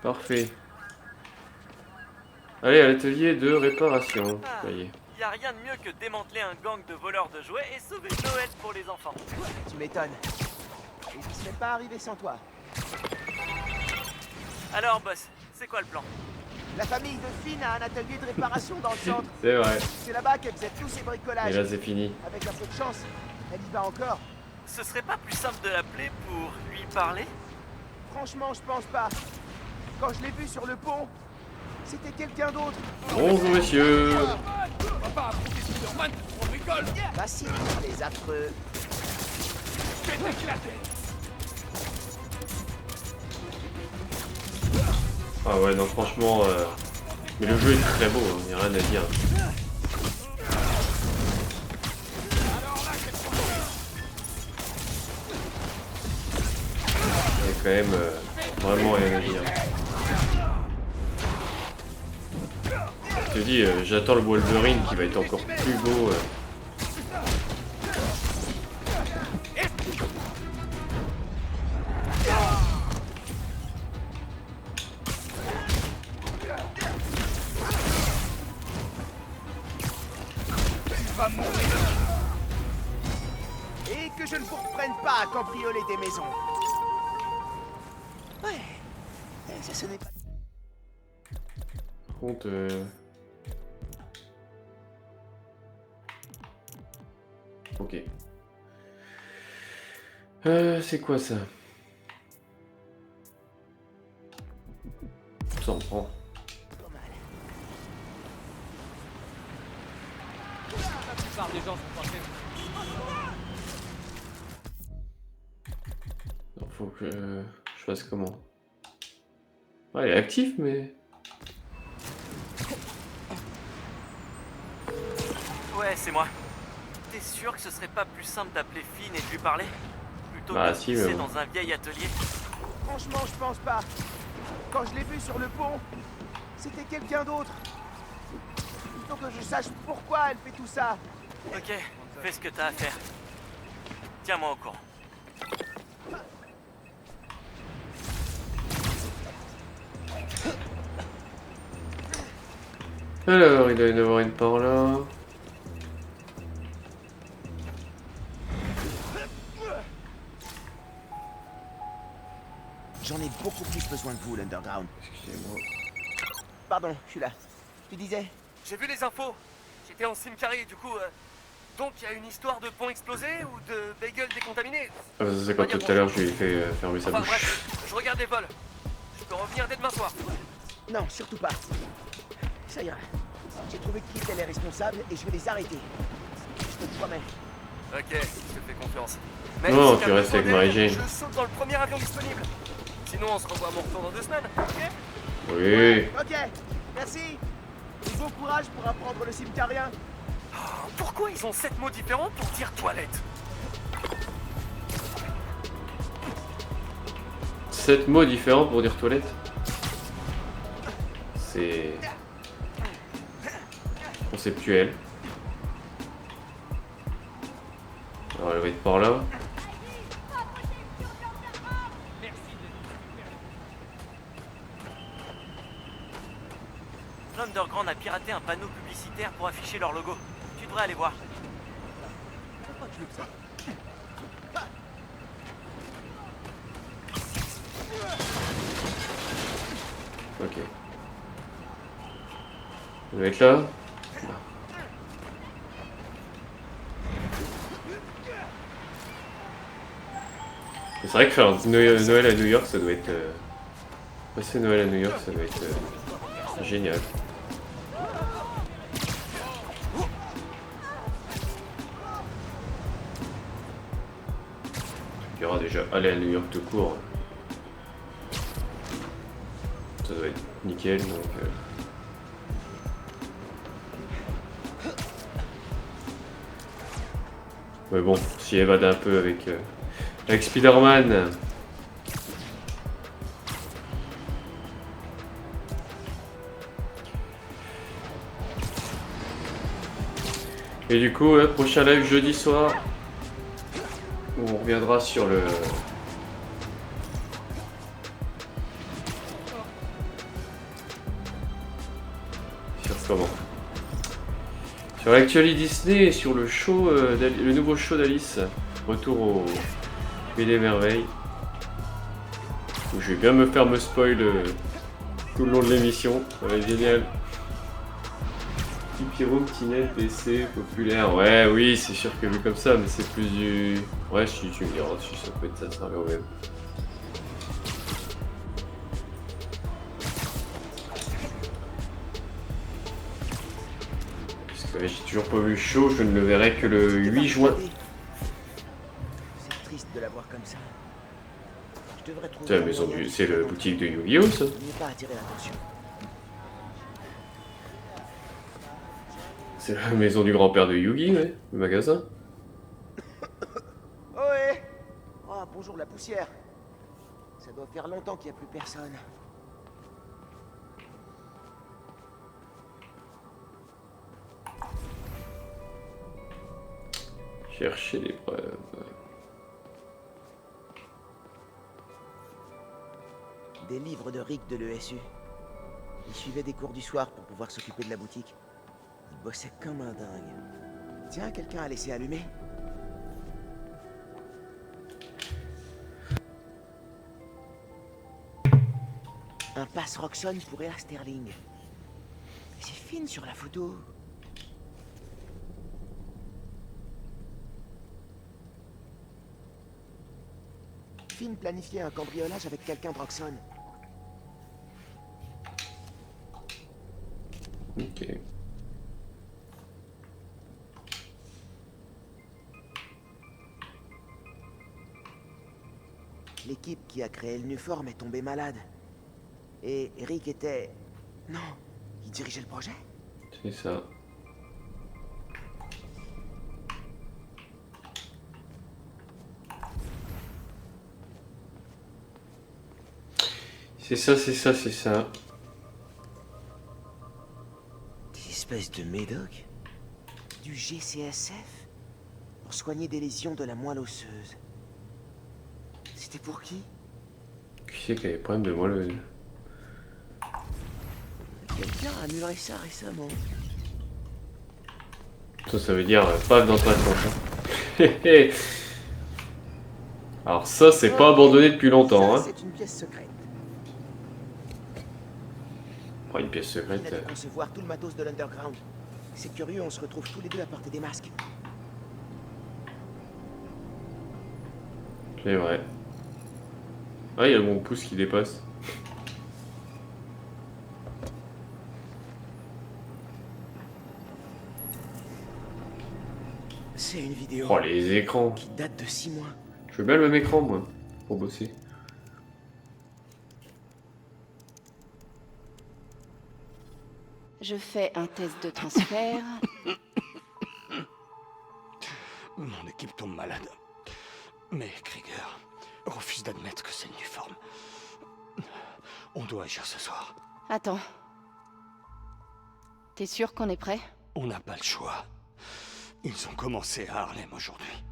Parfait. Allez, à l'atelier de réparation. Ça y est. Y a rien de mieux que démanteler un gang de voleurs de jouets et sauver Noël pour les enfants. Tu m'étonnes. Et j'y serais pas arrivé sans toi. Alors, boss, c'est quoi le plan? La famille de Finn a un atelier de réparation dans le centre. C'est vrai. C'est là-bas qu'elle faisait tous ses bricolages. Et là c'est fini. Avec un peu de chance, elle y va encore. Ce serait pas plus simple de l'appeler pour lui parler? Franchement, je pense pas. Quand je l'ai vu sur le pont, c'était quelqu'un d'autre. Bonjour monsieur. On va pas affronter Spider-Man, on rigole. Bah si, les affreux. Je vais t'éclater. Ah ouais non franchement mais le jeu est très beau, il n'y a rien à dire. Il y a quand même vraiment rien à dire. Je te dis, j'attends le Wolverine qui va être encore plus beau. Et que je ne vous reprenne pas à cambrioler des maisons. Ouais, ça ce n'est pas... Par contre... Ok. C'est quoi ça? Ça en prend. La plupart des gens sont passés. Non, faut que je fasse comment? Ouais, il est actif, mais... Ouais, c'est moi. T'es sûr que ce serait pas plus simple d'appeler Finn et de lui parler? Plutôt Bah, que de si, glisser mais bon. dans un vieil atelier? Franchement, je pense pas. Quand je l'ai vue sur le pont, c'était quelqu'un d'autre. Il faut que je sache pourquoi elle fait tout ça. Ok, fais ce que t'as à faire. Tiens-moi au courant. Alors, il doit y en avoir une par là. J'en ai beaucoup plus besoin que vous, l'Underground. Excusez-moi. Pardon, je suis là. Tu disais? J'ai vu les infos. J'étais en Simcari, du coup... Donc il y a une histoire de pont explosé ou de bagel décontaminé? Ah bah ça c'est quand tout à l'heure je lui ai fait fermer sa Enfin bouche. bref, je regarde les vols. Je peux revenir dès demain soir. Non, surtout pas. Ça ira. J'ai trouvé qui étaient les responsables et je vais les arrêter. Je te le promets. Ok, je te fais confiance. Non, si tu t'as restes besoin avec Mary d'aide, Jane. Je saute dans le premier avion disponible. Sinon on se revoit à mon retour dans 2 semaines, ok? Oui. Ok, merci. Et bon courage pour apprendre le cimetiérien. Pourquoi ils ont 7 mots différents pour dire toilette? 7 mots différents pour dire toilette. C'est conceptuel. Alors elle va être par là. L'Underground a piraté un panneau publicitaire pour afficher leur logo. Tu devrais aller voir. Pourquoi tu veux que ça? Ok. Elle va être là. C'est vrai que faire Noël à New York, ça doit être... passer Noël à New York, ça doit être génial. Tu verras déjà aller à New York tout court. Ça doit être nickel, donc... Mais bon, si évade un peu avec Spider-Man. Et du coup, prochain live jeudi soir, où on reviendra sur le... Sur comment? Sur l'actualité Disney et sur le show, le nouveau show d'Alice. Retour au Pays des Merveilles. Où je vais bien me faire me spoil tout le long de l'émission. Ça va être génial. Petit Pyro, petit net, PC, populaire. Ouais, oui, c'est sûr que vu comme ça, mais c'est plus du... Ouais, si tu me diras, si ça peut être ça, ça revient au même. J'ai toujours pas vu le show, je ne le verrai que le 8 juin. C'est triste de la voir comme ça. Je devrais trouver C'est la maison du... C'est le boutique de Yu-Gi-Oh ça. Ne pas attirer l'attention. C'est la maison du grand-père de Yugi, ouais, le magasin. Oh ouais. Oh, bonjour la poussière. Ça doit faire longtemps qu'il n'y a plus personne. Chercher les preuves. Des livres de Rick de l'ESU. Il suivait des cours du soir pour pouvoir s'occuper de la boutique. Il bossait comme un dingue. Tiens, quelqu'un a laissé allumer? Un passe Roxxon pour Ella Sterling. C'est fine sur la photo. Finn planifiait un cambriolage avec quelqu'un de Roxxon. Ok. L'équipe qui a créé le Nuform est tombée malade. Et Rick était... Non, il dirigeait le projet? C'est ça. C'est ça, c'est ça, c'est ça. Des espèces de médocs? Du GCSF? Pour soigner des lésions de la moelle osseuse. C'était pour qui? Qui c'est qui avait des problèmes de moelle? Quelqu'un a muré ça récemment. Ça veut dire paf dans ta tronche. Alors ça, c'est pas abandonné depuis longtemps. Ça, Hein. c'est une pièce secrète. Oh, une pièce On a secrète. dû concevoir tout le matos de l'Underground. C'est curieux, on se retrouve tous les deux à porter des masques. C'est vrai. Ah, il y a mon pouce qui dépasse. C'est une vidéo Oh, les écrans. qui date de 6 mois. Je veux bien le même écran, moi, pour bosser. Je fais un test de transfert. Mon équipe tombe malade. Mais Krieger refuse d'admettre que c'est le Nuform. On doit agir ce soir. Attends. T'es sûr qu'on est prêt? On n'a pas le choix. Ils ont commencé à Harlem aujourd'hui.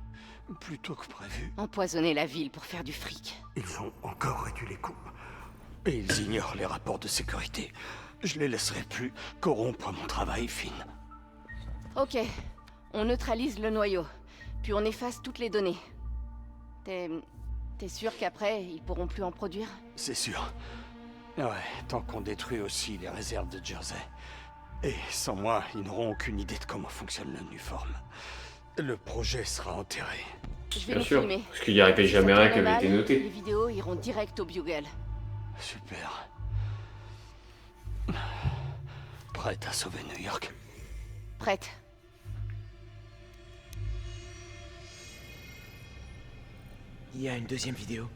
Plus tôt que prévu. Empoisonner la ville pour faire du fric. Ils ont encore réduit les coûts. Et ils ignorent les rapports de sécurité. Je les laisserai plus corrompre mon travail, Finn. Ok. On neutralise le noyau. Puis on efface toutes les données. T'es sûr qu'après, ils pourront plus en produire? C'est sûr. Ouais, tant qu'on détruit aussi les réserves de Jersey. Et sans moi, ils n'auront aucune idée de comment fonctionne le Nuform. Le projet sera enterré. Je vais Bien nous sûr, filmer. parce qu'il n'y arrivait Si ça jamais rien tourne qui avait été mal, noté. Les vidéos iront direct au Bugle. Super. Prête à sauver New York? Prête. Il y a une deuxième vidéo.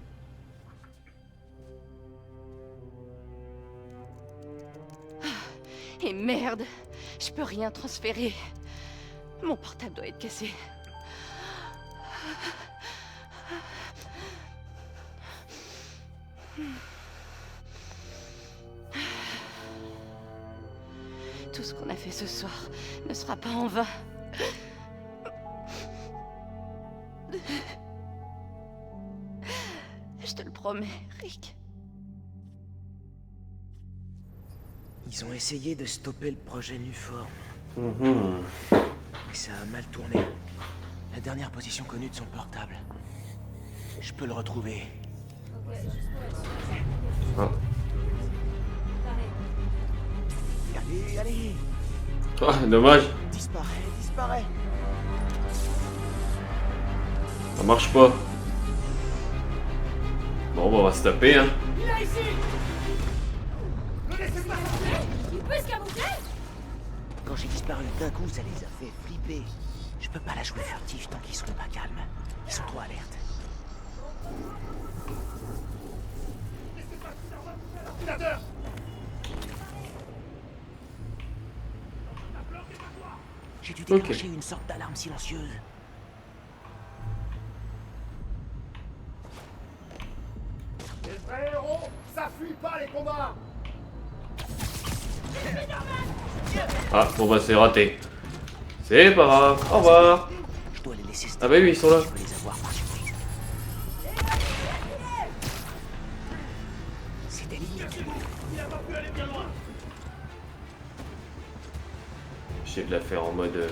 Et merde, je peux rien transférer. Mon portable doit être cassé. Tout ce qu'on a fait ce soir ne sera pas en vain. Je te le promets, Rick. Ils ont essayé de stopper le projet Nuform. Mhm. Mais ça a mal tourné. La dernière position connue de son portable. Je peux le retrouver. Ah. Allez, allez! Ah, dommage. Disparaît, disparaît! Ça marche pas. Bon, bah, on va se taper, hein. Il est ici! Ne laissez pas sortir! Il peut se camoufler? Quand j'ai disparu d'un coup, ça les a fait flipper. Je peux pas la jouer furtive tant qu'ils seront pas calmes. Ils sont trop alertes. Ordinateur! J'ai dû déclencher une sorte d'alarme silencieuse. Les vrais héros, ça fuit pas les combats! Ah, bon, bah, c'est raté. C'est pas grave. Au revoir. Je dois les laisser. Ah, bah oui, ils sont là. Je peux les avoir par surprise. C'était limite. Il a pas pu aller bien loin! J'essaie de la faire en mode.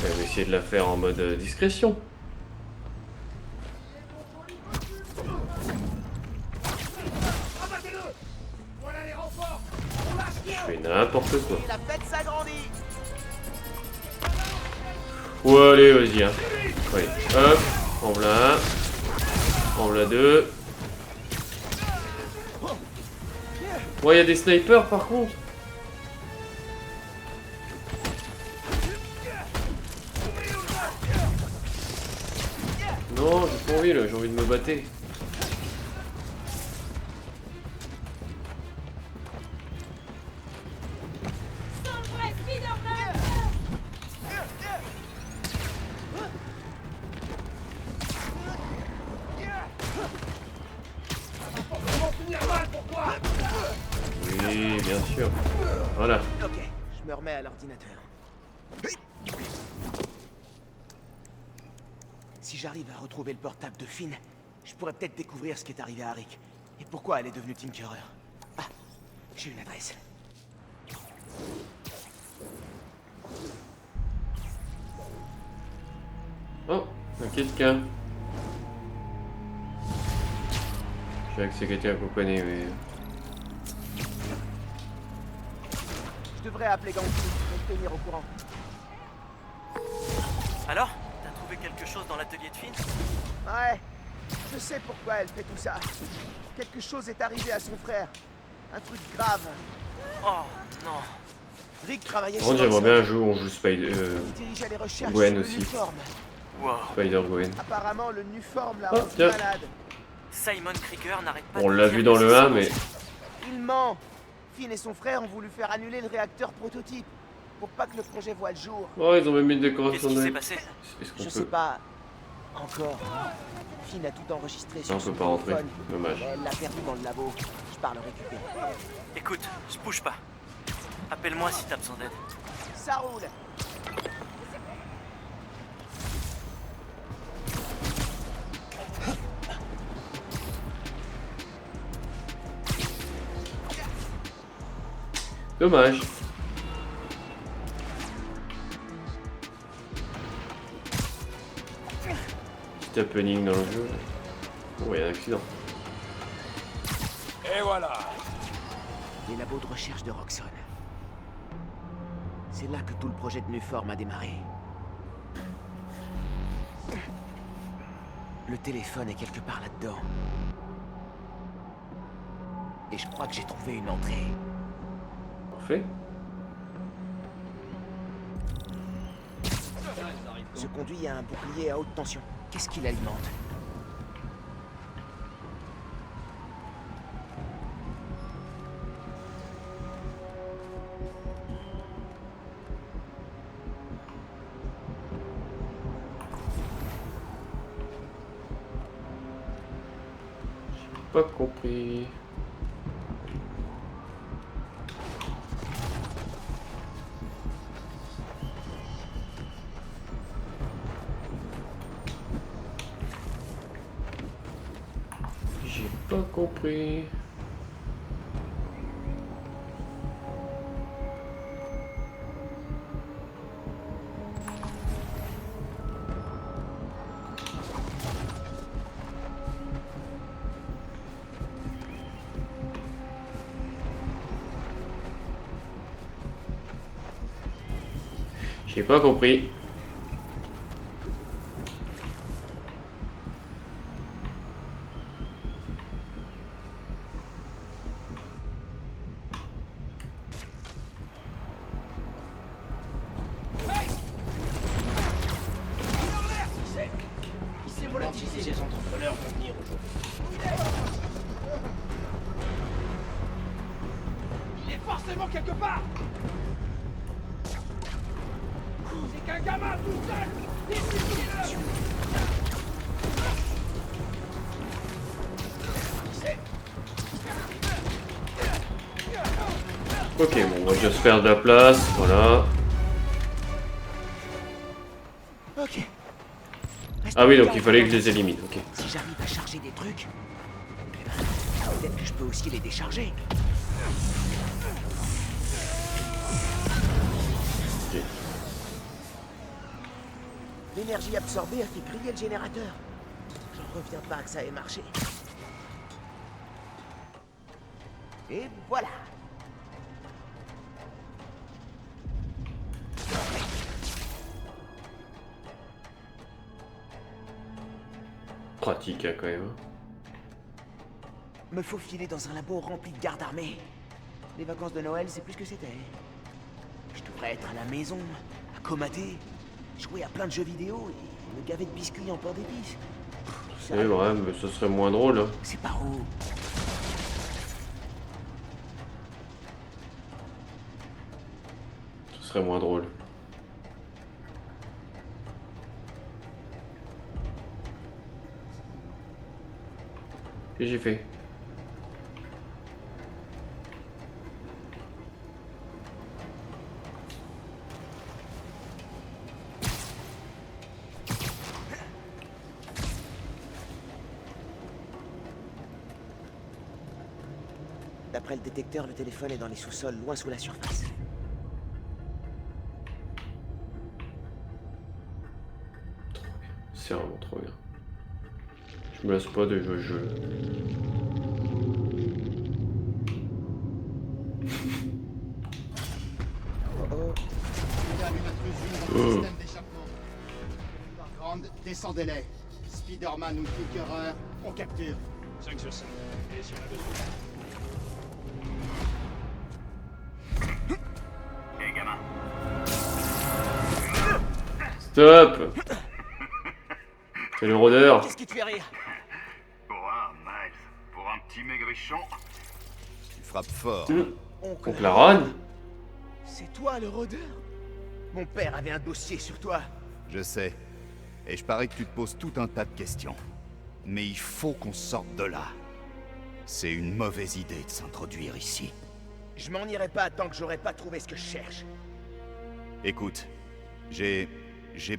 Je vais essayer de la faire en mode discrétion. Abattez-le! Voilà les renforts! On lâche Je rien! fais n'importe quoi. La fête s'agrandit! Ouais, allez, vas-y, hein. Oui. Hop, en voilà un. En voilà deux. Ouais, il y a des snipers par contre. Non, j'ai pas envie là, j'ai envie de me battre. tenir mal pour toi. Oui, bien sûr. Voilà. Ok, je me remets à l'ordinateur. Si j'arrive à retrouver le portable de Finn, je pourrais peut-être découvrir ce qui est arrivé à Rick. Et pourquoi elle est devenue Tinkerer. Ah, j'ai une adresse. Oh, il y a quelqu'un. Je savais que c'est quelqu'un qu'on connaît, mais... Je devrais appeler Gantu et me tenir au courant. Alors, t'as trouvé quelque chose dans l'atelier de Finn? Ouais, je sais pourquoi elle fait tout ça. Quelque chose est arrivé à son frère. Un truc grave. Oh, non. Rick travaillait Par contre, chez j'aimerais Roxxon. bien un jeu où on joue Il dirigeait les recherches Gwen sur le aussi. Nuform. Wow. Spider-Gwen. Apparemment, le Nuform l'a Oh, rendu tiens. malade. Simon Krieger n'arrête pas On de l'a dire vu que dans c'est le ça 1, mon mais... fils. Il ment. Finn et son frère ont voulu faire annuler le réacteur prototype pour pas que le projet voie le jour. Oh, ils ont même mis une décoration Qu'est-ce qui de s'est mec. passé? Est-ce qu'on Je peut... sais pas. Encore. Finn a tout enregistré Non, sur on son peut pas rentrer. téléphone. Dommage. Mais elle l'a perdu dans le labo. Je pars le récupérer. Écoute, je bouge pas. Appelle-moi si t'as besoin d'aide. Ça roule. Dommage. Petit happening dans le jeu. Oh, il y a un accident. Et voilà. Les labos de recherche de Roxxon. C'est là que tout le projet de Nuform a démarré. Le téléphone est quelque part là-dedans. Et je crois que j'ai trouvé une entrée. Parfait. Ce conduit à un bouclier à haute tension. Qu'est-ce qu'il alimente? Pas compris. J'ai pas compris. J'ai pas compris. Il s'est volatilisé. Les entrepreneurs vont venir aujourd'hui. Il est forcément quelque part. C'est qu'un gamin tout seul. Ok, bon, on va juste faire de la place, voilà. Ok. Ah oui, donc il fallait que je les élimine, ok. Si j'arrive à charger des trucs, peut-être que je peux aussi les décharger. Ok. L'énergie absorbée a fait griller le générateur. J'en reviens pas que ça ait marché. Et voilà. Pratique hein, quand même. Me faufiler dans un labo rempli de gardes armés. Les vacances de Noël, c'est plus ce que c'était. Je devrais être à la maison, à comater, jouer à plein de jeux vidéo et me gaver de biscuits en port d'épices. C'est vrai, mais ce serait moins drôle. Hein. C'est par où? Ce serait moins drôle. Qu'est-ce que j'ai fait? D'après le détecteur, le téléphone est dans les sous-sols, loin sous la surface. C'est vraiment trop bien. Je me lasse pas de jouer au jeu. Il y a une intrusion dans le système d'échappement. Par grande, descendez-les. Spider-Man ou Flickerer, on capture. 5 sur 5. Et si on a besoin. Hé, gamin. Stop. C'est le rôdeur. Qu'est-ce qui te fait rire? Oh, Miles, pour un petit maigrichon. Tu frappes fort. Oncle Aaron. C'est toi le rôdeur? Mon père avait un dossier sur toi. Je sais. Et je parie que tu te poses tout un tas de questions. Mais il faut qu'on sorte de là. C'est une mauvaise idée de s'introduire ici. Je m'en irai pas tant que j'aurai pas trouvé ce que je cherche. Écoute, j'ai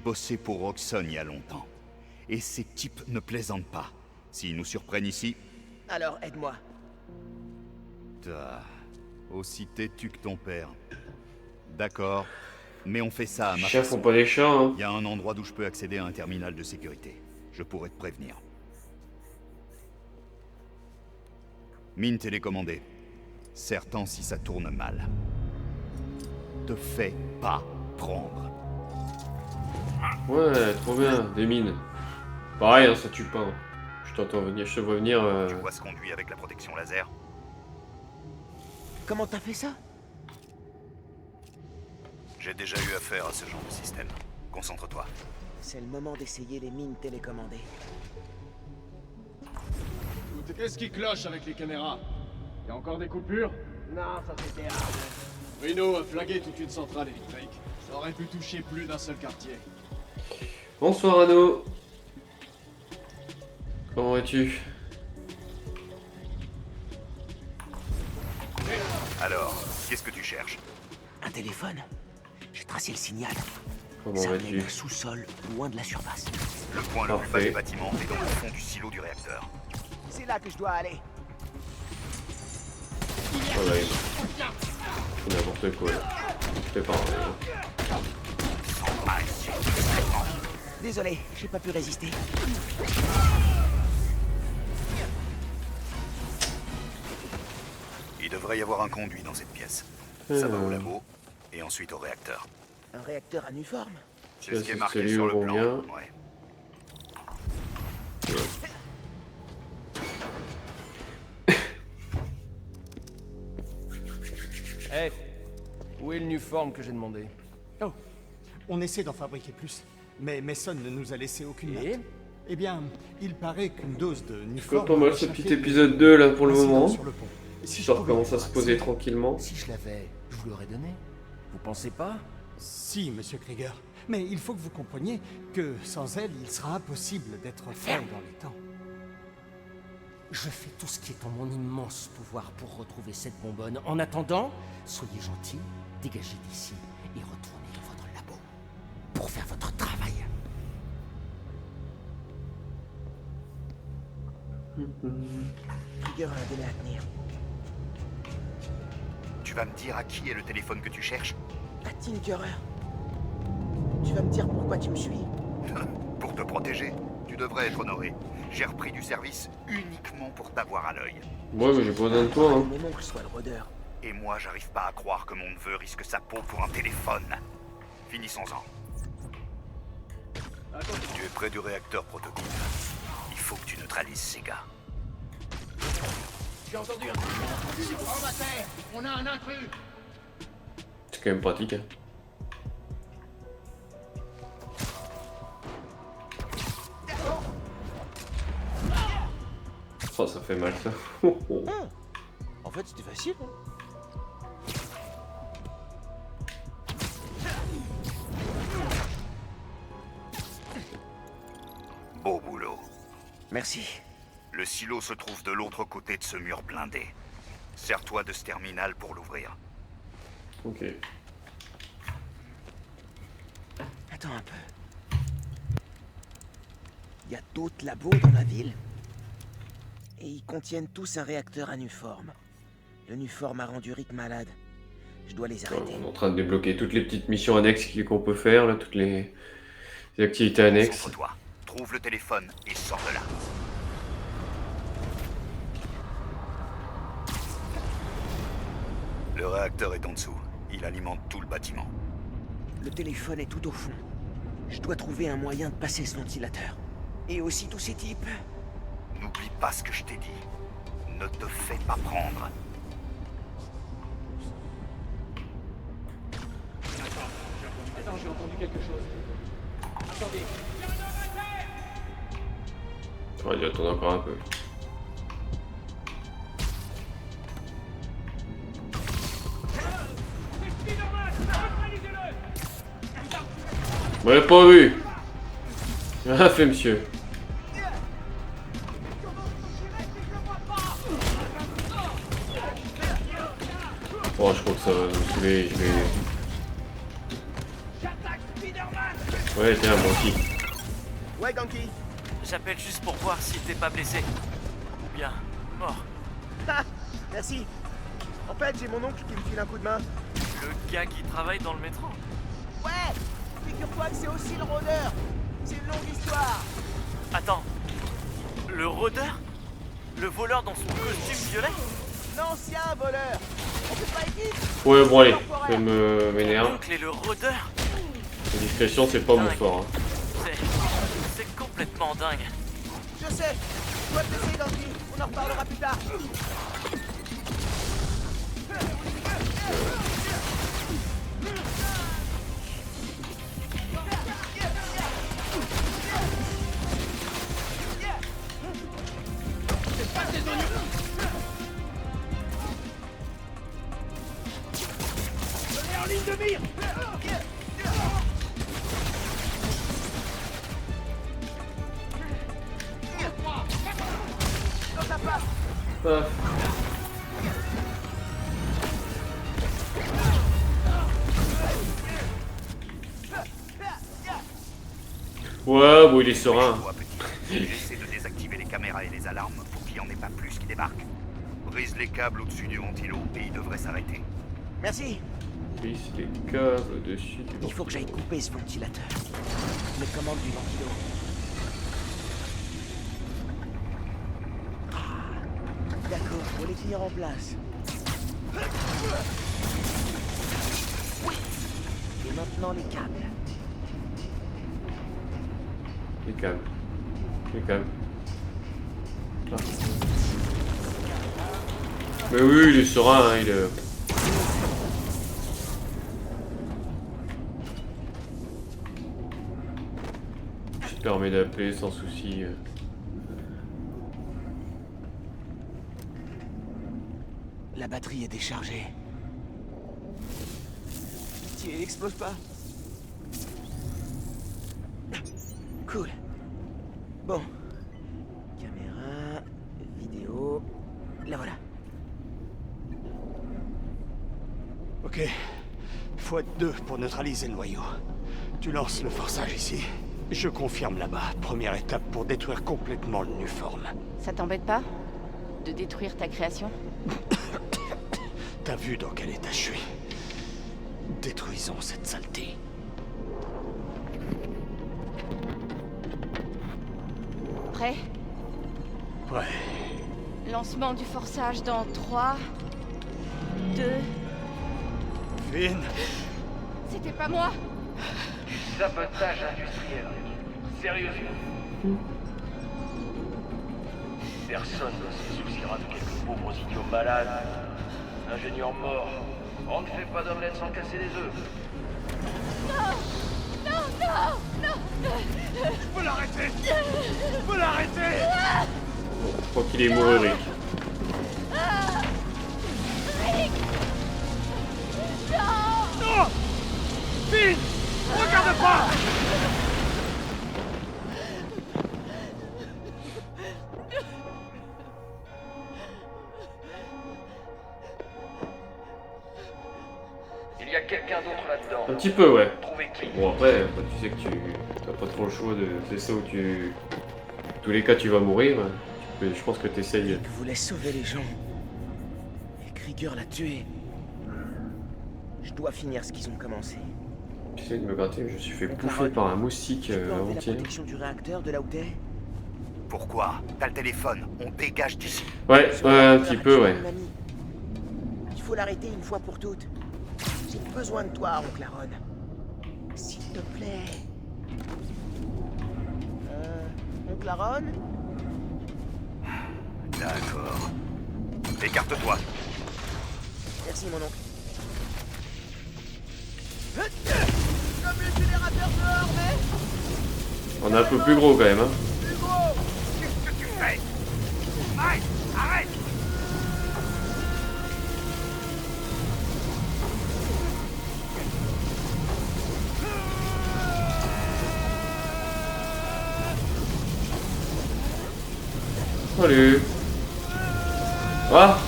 bossé pour Roxxon il y a longtemps. Et ces types ne plaisantent pas. S'ils nous surprennent ici... Alors aide-moi. T'as... aussi têtu que ton père. D'accord. Mais on fait ça à ma Chefs façon. font pas des chats, hein. Il y a un endroit d'où je peux accéder à un terminal de sécurité. Je pourrais te prévenir. Mine télécommandée. Certain si ça tourne mal. Te fais pas prendre. Ouais, trop bien. Des mines. Pareil, hein, ça tue pas. Hein. Je t'entends venir, je te vois venir. Tu vois ce conduit avec la protection laser? Comment t'as fait ça? J'ai déjà eu affaire à ce genre de système. Concentre-toi. C'est le moment d'essayer les mines télécommandées. Qu'est-ce qui cloche avec les caméras? Y a encore des coupures? Non, ça c'était rare. Rhino a flagué toute une centrale électrique. Ça aurait pu toucher plus d'un seul quartier. Bonsoir Anno. Comment vas-tu? Alors, qu'est-ce que tu cherches? Un téléphone. J'ai tracé le signal. Comment Ça vas-tu? venait d'un sous-sol, loin de la surface. Le point le plus bas du bâtiment est dans le fond du silo du réacteur. C'est là que je dois aller. Oh là, c'est n'importe quoi là. C'est pas vrai. Désolé, j'ai pas pu résister. Il devrait y avoir un conduit dans cette pièce. Ça va au labo, et ensuite au réacteur. Un réacteur anuforme? C'est ce qui est marqué celui sur où le on plan. vient. Ouais. Hey, où est le Nuform que j'ai demandé? Oh, on essaie d'en fabriquer plus. Mais Mason ne nous a laissé aucune Et note. Eh bien, il paraît qu'une dose de C'est Nuform... pas mal ce petit épisode 2 là pour le moment. Sur le pont. Et si Ça je pouvais recommence à avoir se poser accès? tranquillement. Si je l'avais, je vous l'aurais donné. Vous pensez pas? Si, monsieur Krieger. Mais il faut que vous compreniez que sans elle, il sera impossible d'être fait dans les temps. Je fais tout ce qui est en mon immense pouvoir pour retrouver cette bonbonne. En attendant, soyez gentils, dégagez d'ici et retournez dans votre labo pour faire votre travail. Krieger a un délai à tenir. Tu vas me dire à qui est le téléphone que tu cherches? À Tinkerer. Tu vas me dire pourquoi tu me suis? Pour te protéger. Tu devrais être honoré. J'ai repris du service uniquement pour t'avoir à l'œil. Ouais, mais j'ai pas besoin de toi, hein. Mon oncle soit le rôdeur. Et moi, j'arrive pas à croire que mon neveu risque sa peau pour un téléphone. Finissons-en. Tu es près du réacteur prototype. Il faut que tu neutralises ces gars. J'ai entendu un truc. En terre, on a un intrus. C'est quand même pratique, hein. Oh, ça fait mal ça. En fait, c'était facile. Hein. Beau boulot. Merci. Le silo se trouve de l'autre côté de ce mur blindé. Sers-toi de ce terminal pour l'ouvrir. Ok. Attends un peu. Il y a d'autres labos dans la ville. Et ils contiennent tous un réacteur anuforme. Le Nuform m'a rendu Rick malade. Je dois les arrêter. On est en train de débloquer toutes les petites missions annexes qu'on peut faire, là, toutes les activités annexes. Concentre-toi. Trouve le téléphone et sors de là. Le réacteur est en dessous. Il alimente tout le bâtiment. Le téléphone est tout au fond. Je dois trouver un moyen de passer ce ventilateur. Et aussi tous ces types. N'oublie pas ce que je t'ai dit. Ne te fais pas prendre. Attends, j'ai entendu quelque chose. Attendez. On va dû attendre encore un peu. Vous m'avez pas vu. Rien fait, monsieur. Oh, je crois que ça va nous saouler. Je vais... Ouais, tiens, moi aussi. Ouais, Ganki. J'appelle juste pour voir s'il t'est pas blessé. Ou bien mort. Ah, merci. En fait, j'ai mon oncle qui me file un coup de main. Le gars qui travaille dans le métro. Ouais, figure-toi que c'est aussi le rôdeur. C'est une longue histoire. Attends. Le rôdeur? Le voleur dans son costume violet? L'ancien voleur. On fait pas équipe. Ouais, bon allez, je me m'énerve. L'oncle et le rôdeur? La discrétion, c'est pas mon fort. Hein. C'est complètement dingue. Je sais. Je dois te laisser, Ganki. On en reparlera plus tard. En ligne de mire. Ouais, bon, il est serein. J'essaie de désactiver les caméras et les alarmes pour qu'il n'y en ait pas plus qui débarquent. Brise les câbles au-dessus du ventilo et il devrait s'arrêter. Merci. Brise les câbles au-dessus du Il faut que j'aille couper ce ventilateur. Les commandes du ventilo. D'accord, faut les tenir en place. Oui. Et maintenant les câbles. Les câbles. Les câbles. Ah. Mais oui, il est serein, hein, il est... Ça te permet d'appeler sans souci. La batterie est déchargée. Pitié, elle explose pas. Cool. Bon. Caméra, vidéo. La voilà. Ok. Faut être deux pour neutraliser le noyau. Tu lances le forçage ici. Je confirme là-bas. Première étape pour détruire complètement le Nuform. Ça t'embête pas de détruire ta création? T'as vu dans quel état je suis. Détruisons cette saleté. Prêt? Ouais. Lancement du forçage dans 3, 2... Finn. C'était pas moi. Sabotage industriel. Sérieusement. Personne ne se souciera de quelques pauvres idiots malades. Ingénieur mort. On ne fait pas d'omelette sans casser les œufs. Non, non, non, non. Je peux l'arrêter. Je peux l'arrêter. Je crois qu'il est mort, Rick. Rick. Non. Non. Finn, regarde pas. Il y a quelqu'un d'autre là-dedans. Un petit peu, ouais. Trouvez qui? Bon, après, tu sais que tu n'as pas trop le choix de... C'est ça où tu... Dans tous les cas, tu vas mourir. Je pense que tu essayes... Je voulais sauver les gens. Et Krieger l'a tué. Je dois finir ce qu'ils ont commencé. J'essaie de me gratter, mais je suis fait Donc, bouffer Aaron, par un moustique tu peux enlever la entier. protection du réacteur de là où t'es? Pourquoi? T'as le téléphone, on dégage d'ici. Ouais, un petit peu, ouais. Il faut l'arrêter une fois pour toutes. J'ai besoin de toi, oncle Aaron. S'il te plaît. Oncle Aaron? D'accord. Écarte-toi. Merci, mon oncle. Comme le générateur dehors, mais... On est un peu plus gros quand même, hein. Qu'est-ce que tu fais? Mike, arrête! Salut. Ah.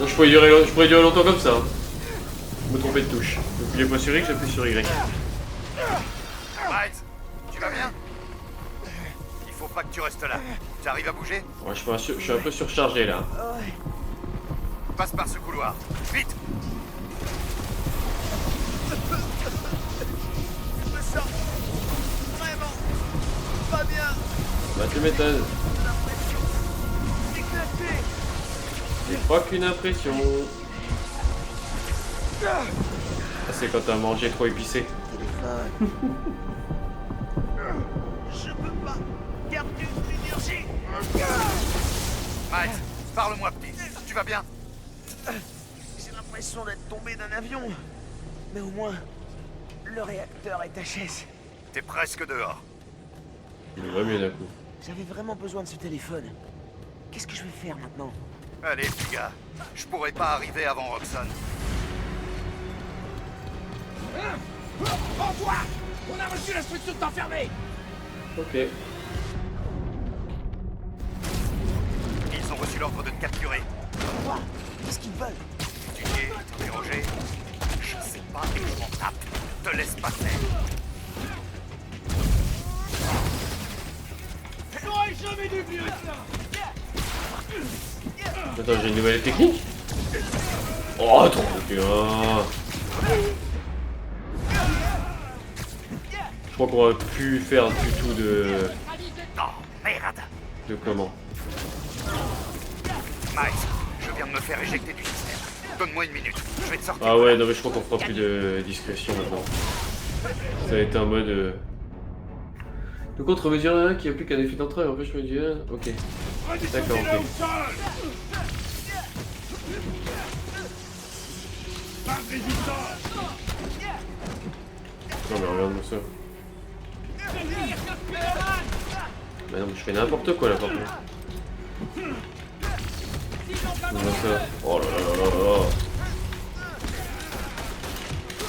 Non, je pourrais durer longtemps comme ça. Hein. Je me trompais de touche. J'appuie pas sur X, j'appuie sur Y. Miles, tu vas bien? Il faut pas que tu restes là. Tu arrives à bouger? Ouais, je suis un peu surchargé là. Passe par ce couloir. Vite! Je me sens vraiment pas bien. Bah tu m'étonnes. Éclaté. C'est pas qu'une impression. Ah, c'est quand t'as mangé trop épicé. Je peux pas garder l'énergie. Miles, parle-moi petit. Tu vas bien? J'ai l'impression d'être tombé d'un avion. Mais au moins, le réacteur est HS. T'es presque dehors. Il va mieux d'un coup. J'avais vraiment besoin de ce téléphone. Qu'est-ce que je vais faire maintenant? Allez, petit gars. Je pourrais pas arriver avant Roxanne. Au revoir! On a reçu l'instruction de t'enfermer! Ok. Ils ont reçu l'ordre de te capturer. Quoi? Qu'est-ce qu'ils veulent? Étudier, t'interroger. Je sais pas et je m'en tape. Te laisse pas faire. J'aurais jamais dû venir ça! Attends, j'ai une nouvelle technique. Oh, trop bien. Je crois qu'on va plus faire du tout de... Oh, merde! De comment? Miles, je viens de me faire éjecter du système. Donne-moi une minute, je vais te sortir. Ah ouais, non mais je crois qu'on fera plus de discrétion maintenant. Ça va être un mode... Le contre me dit rien qu'il n'y a plus qu'un effet d'entrée, en fait je me dis... Ok. D'accord, ok. Non mais regarde-moi ça. Bah non mais je fais n'importe quoi là par contre. Regarde ça. Oh là là là là là.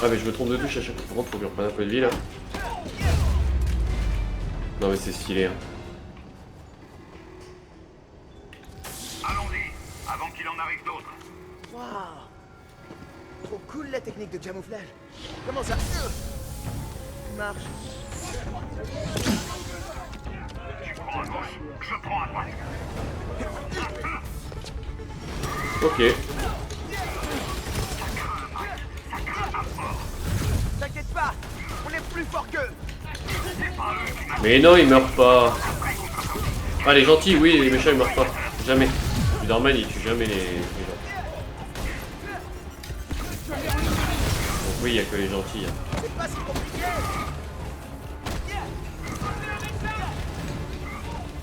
Ah mais je me trompe de touche à chaque fois. Par contre faut que je reprenne un peu de vie là. Non mais c'est stylé hein. Allons-y, avant qu'il en arrive d'autres. Waouh! Trop cool la technique de camouflage. Comment ça marche? Tu prends à gauche, je prends à droite. Ok. T'inquiète pas, on est plus fort qu'eux. Mais non ils meurent pas. Ah les gentils oui, les méchants ils meurent pas. Jamais. Spider-Man il tue jamais les gens. Donc oui il y a que les gentils. Hein. C'est pas si compliqué.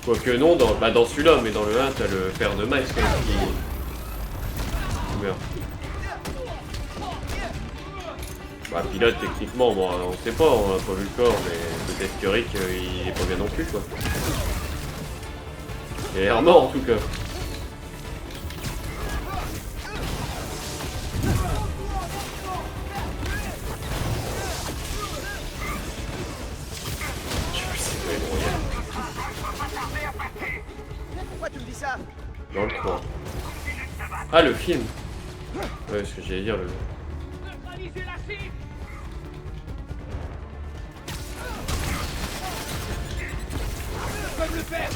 Quoique non, dans celui-là, mais dans le 1, t'as le père de Miles quand même qui meurt. Bah pilote techniquement, bon, on sait pas, on a pas vu le corps, mais peut-être que Rick il est pas bien non plus quoi. Il a l'air mort en tout cas. Pourquoi tu me dis ça? Dans le 3. Ah le film. Ouais ce que j'allais dire le... Neutralisez la cible! Ils peuvent le faire!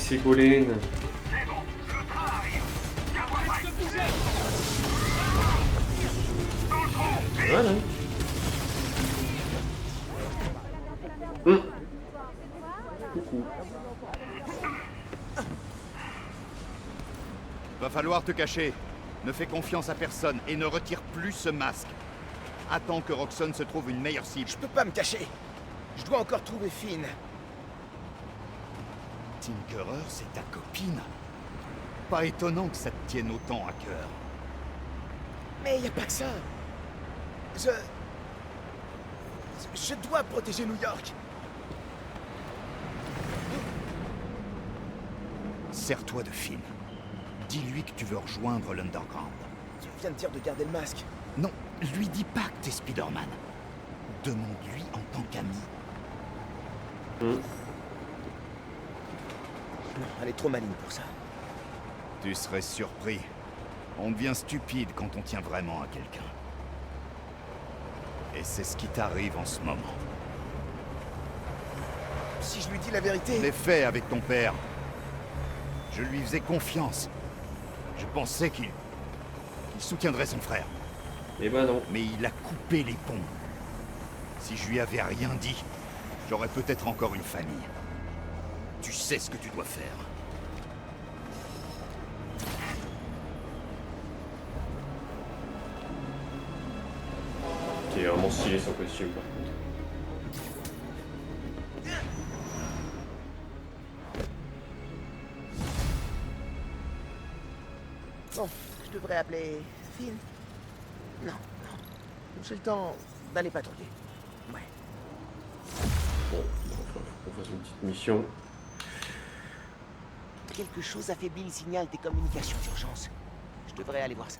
Ségolène. Voilà. Coucou. Va falloir te cacher. Ne fais confiance à personne et ne retire plus ce masque. Attends que Roxxon se trouve une meilleure cible. Je peux pas me cacher. Je dois encore trouver Finn. Tinkerer, c'est ta copine. Pas étonnant que ça te tienne autant à cœur. Mais y a pas que ça. Je dois protéger New York. Sers-toi de Finn. Dis-lui que tu veux rejoindre l'Underground. Tu viens de dire de garder le masque. Non, lui dis pas que t'es Spider-Man. Demande-lui en tant qu'ami. Non, elle est trop maligne pour ça. Tu serais surpris. On devient stupide quand on tient vraiment à quelqu'un. Et c'est ce qui t'arrive en ce moment. Si je lui dis la vérité... Je l'ai fait avec ton père. Je lui faisais confiance. Je pensais qu'il soutiendrait son frère. Eh ben non. Mais il a coupé les ponts. Si je lui avais rien dit, j'aurais peut-être encore une famille. Tu sais ce que tu dois faire. Qui est vraiment stylé son costume par contre. Bon, je devrais appeler Finn. Non. J'ai le temps d'aller patrouiller. Ouais. Bon, faut qu'on fasse une petite mission. Quelque chose affaiblit le signal des communications d'urgence. Je devrais aller voir ça.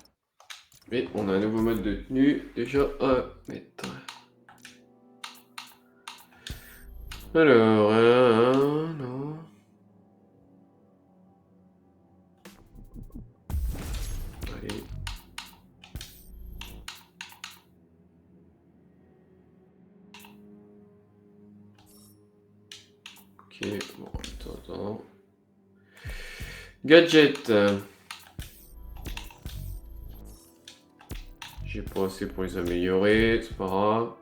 Mais on a un nouveau mode de tenue déjà à mettre. Alors, non. Allez. Ok, bon, attends. Gadget. J'ai pas assez pour les améliorer, c'est pas grave.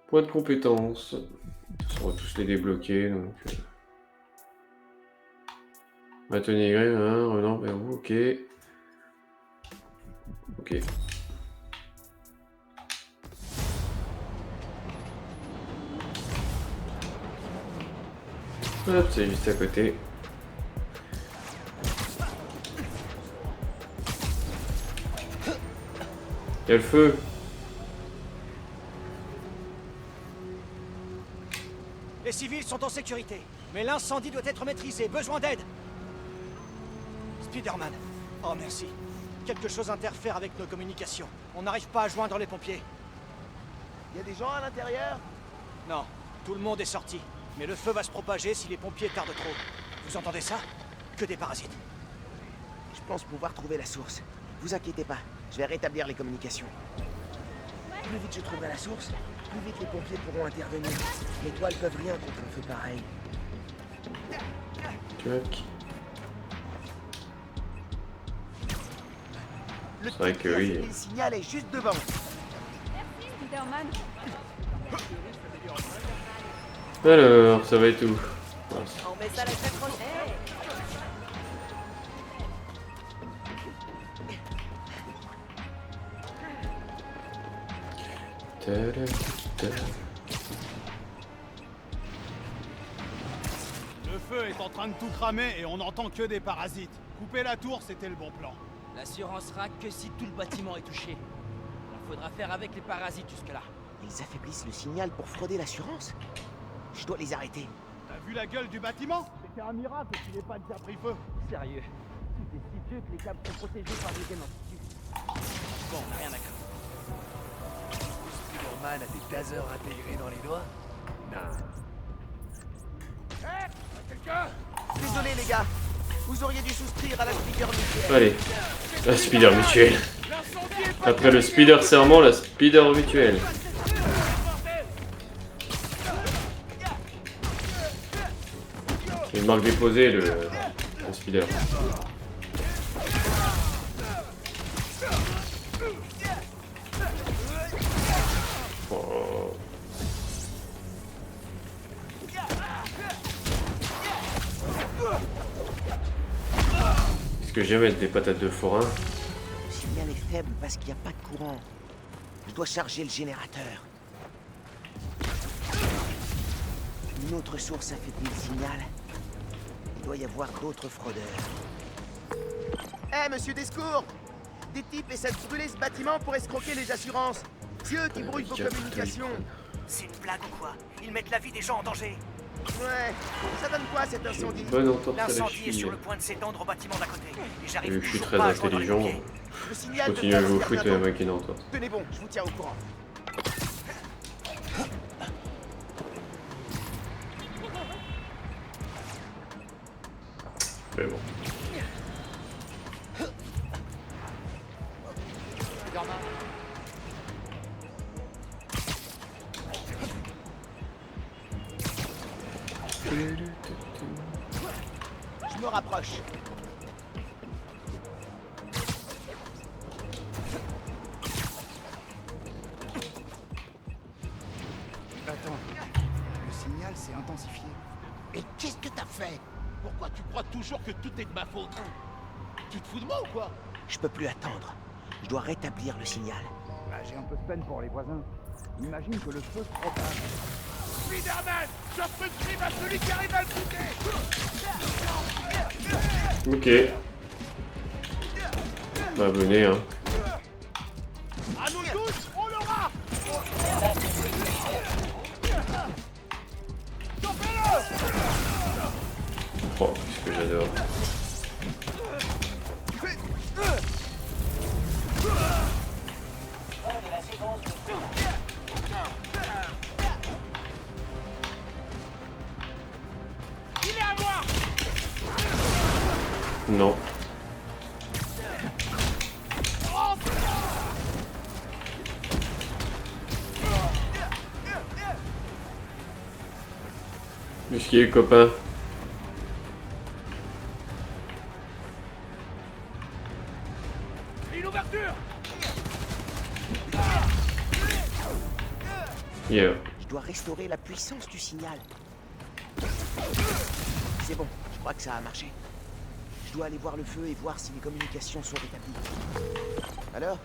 Point de compétence. On va tous les débloquer, donc... Maintenir, hein, revenant vers vous, ok. Ok. Hop, c'est juste à côté. Il y a le feu. Les civils sont en sécurité, mais l'incendie doit être maîtrisé. Besoin d'aide. Spider-Man. Oh, merci. Quelque chose interfère avec nos communications. On n'arrive pas à joindre les pompiers. Il y a des gens à l'intérieur? Non, tout le monde est sorti. Mais le feu va se propager si les pompiers tardent trop. Vous entendez ça? Que des parasites. Je pense pouvoir trouver la source. Vous inquiétez pas, je vais rétablir les communications. Plus vite je trouverai la source, plus vite les pompiers pourront intervenir. Les toiles peuvent rien contre un feu pareil. Tac. Le C'est vrai que oui. Le signal est juste devant. Merci, Spider-Man. Alors, ça va être où? On met ça la semaine prochaine. Le feu est en train de tout cramer et on n'entend que des parasites. Couper la tour, c'était le bon plan. L'assurance rack que si tout le bâtiment est touché. Il faudra faire avec les parasites jusque-là. Ils affaiblissent le signal pour frauder l'assurance. Je dois les arrêter. T'as vu la gueule du bâtiment? C'était un miracle qu'il n'ait pas déjà pris feu. Sérieux. Tout est si vieux que les câbles sont protégés par des gaines anti-tues. Bon, on n'a rien à craindre. Spider-Man a des tasers intégrés dans les doigts? Non. Quelqu'un? Désolé les gars. Vous auriez dû souscrire à la Spider Mutuelle. Allez, la Spider Mutuelle. Après le Spider Serment, la Spider Mutuelle. marque déposée, le speeder. Oh. Est-ce que j'aime mettre des patates de forain? Le signal est faible parce qu'il n'y a pas de courant. Je dois charger le générateur. Une autre source affaiblit le signal. Il doit y avoir d'autres fraudeurs. Eh, monsieur Descours! Des types essaient de brûler ce bâtiment pour escroquer les assurances. C'est eux qui brouillent vos communications. C'est une blague ou quoi? Ils mettent la vie des gens en danger. Ouais, ça donne quoi cet incendie? Bonne entorse à la L'incendie est cheville. sur le point de s'étendre au bâtiment d'à côté. Et Vu j'arrive que je suis toujours très pas à joindre les intelligent, pompiers. je continue à jouer au foot avec une entorse. Tenez bon, je vous tiens au courant. Mais bon. Je me rapproche. Attends, le signal s'est intensifié. Et qu'est-ce que t'as fait? Pourquoi tu crois toujours que tout est de ma faute? Tu te fous de moi ou quoi? Je peux plus attendre. Je dois rétablir le signal. Bah, j'ai un peu de peine pour les voisins. Imagine que le feu se propage. Spider-Man, j'offre une prime à celui qui arrive à le buter. Ok. Bah venez hein. À nous tous, on l'aura. Oh, qu'est-ce que j'adore. Il est à moi. Non. Jusqu'il est copain. Une ouverture. Yeah. Je dois restaurer la puissance du signal. C'est bon, je crois que ça a marché. Je dois aller voir le feu et voir si les communications sont rétablies. Alors,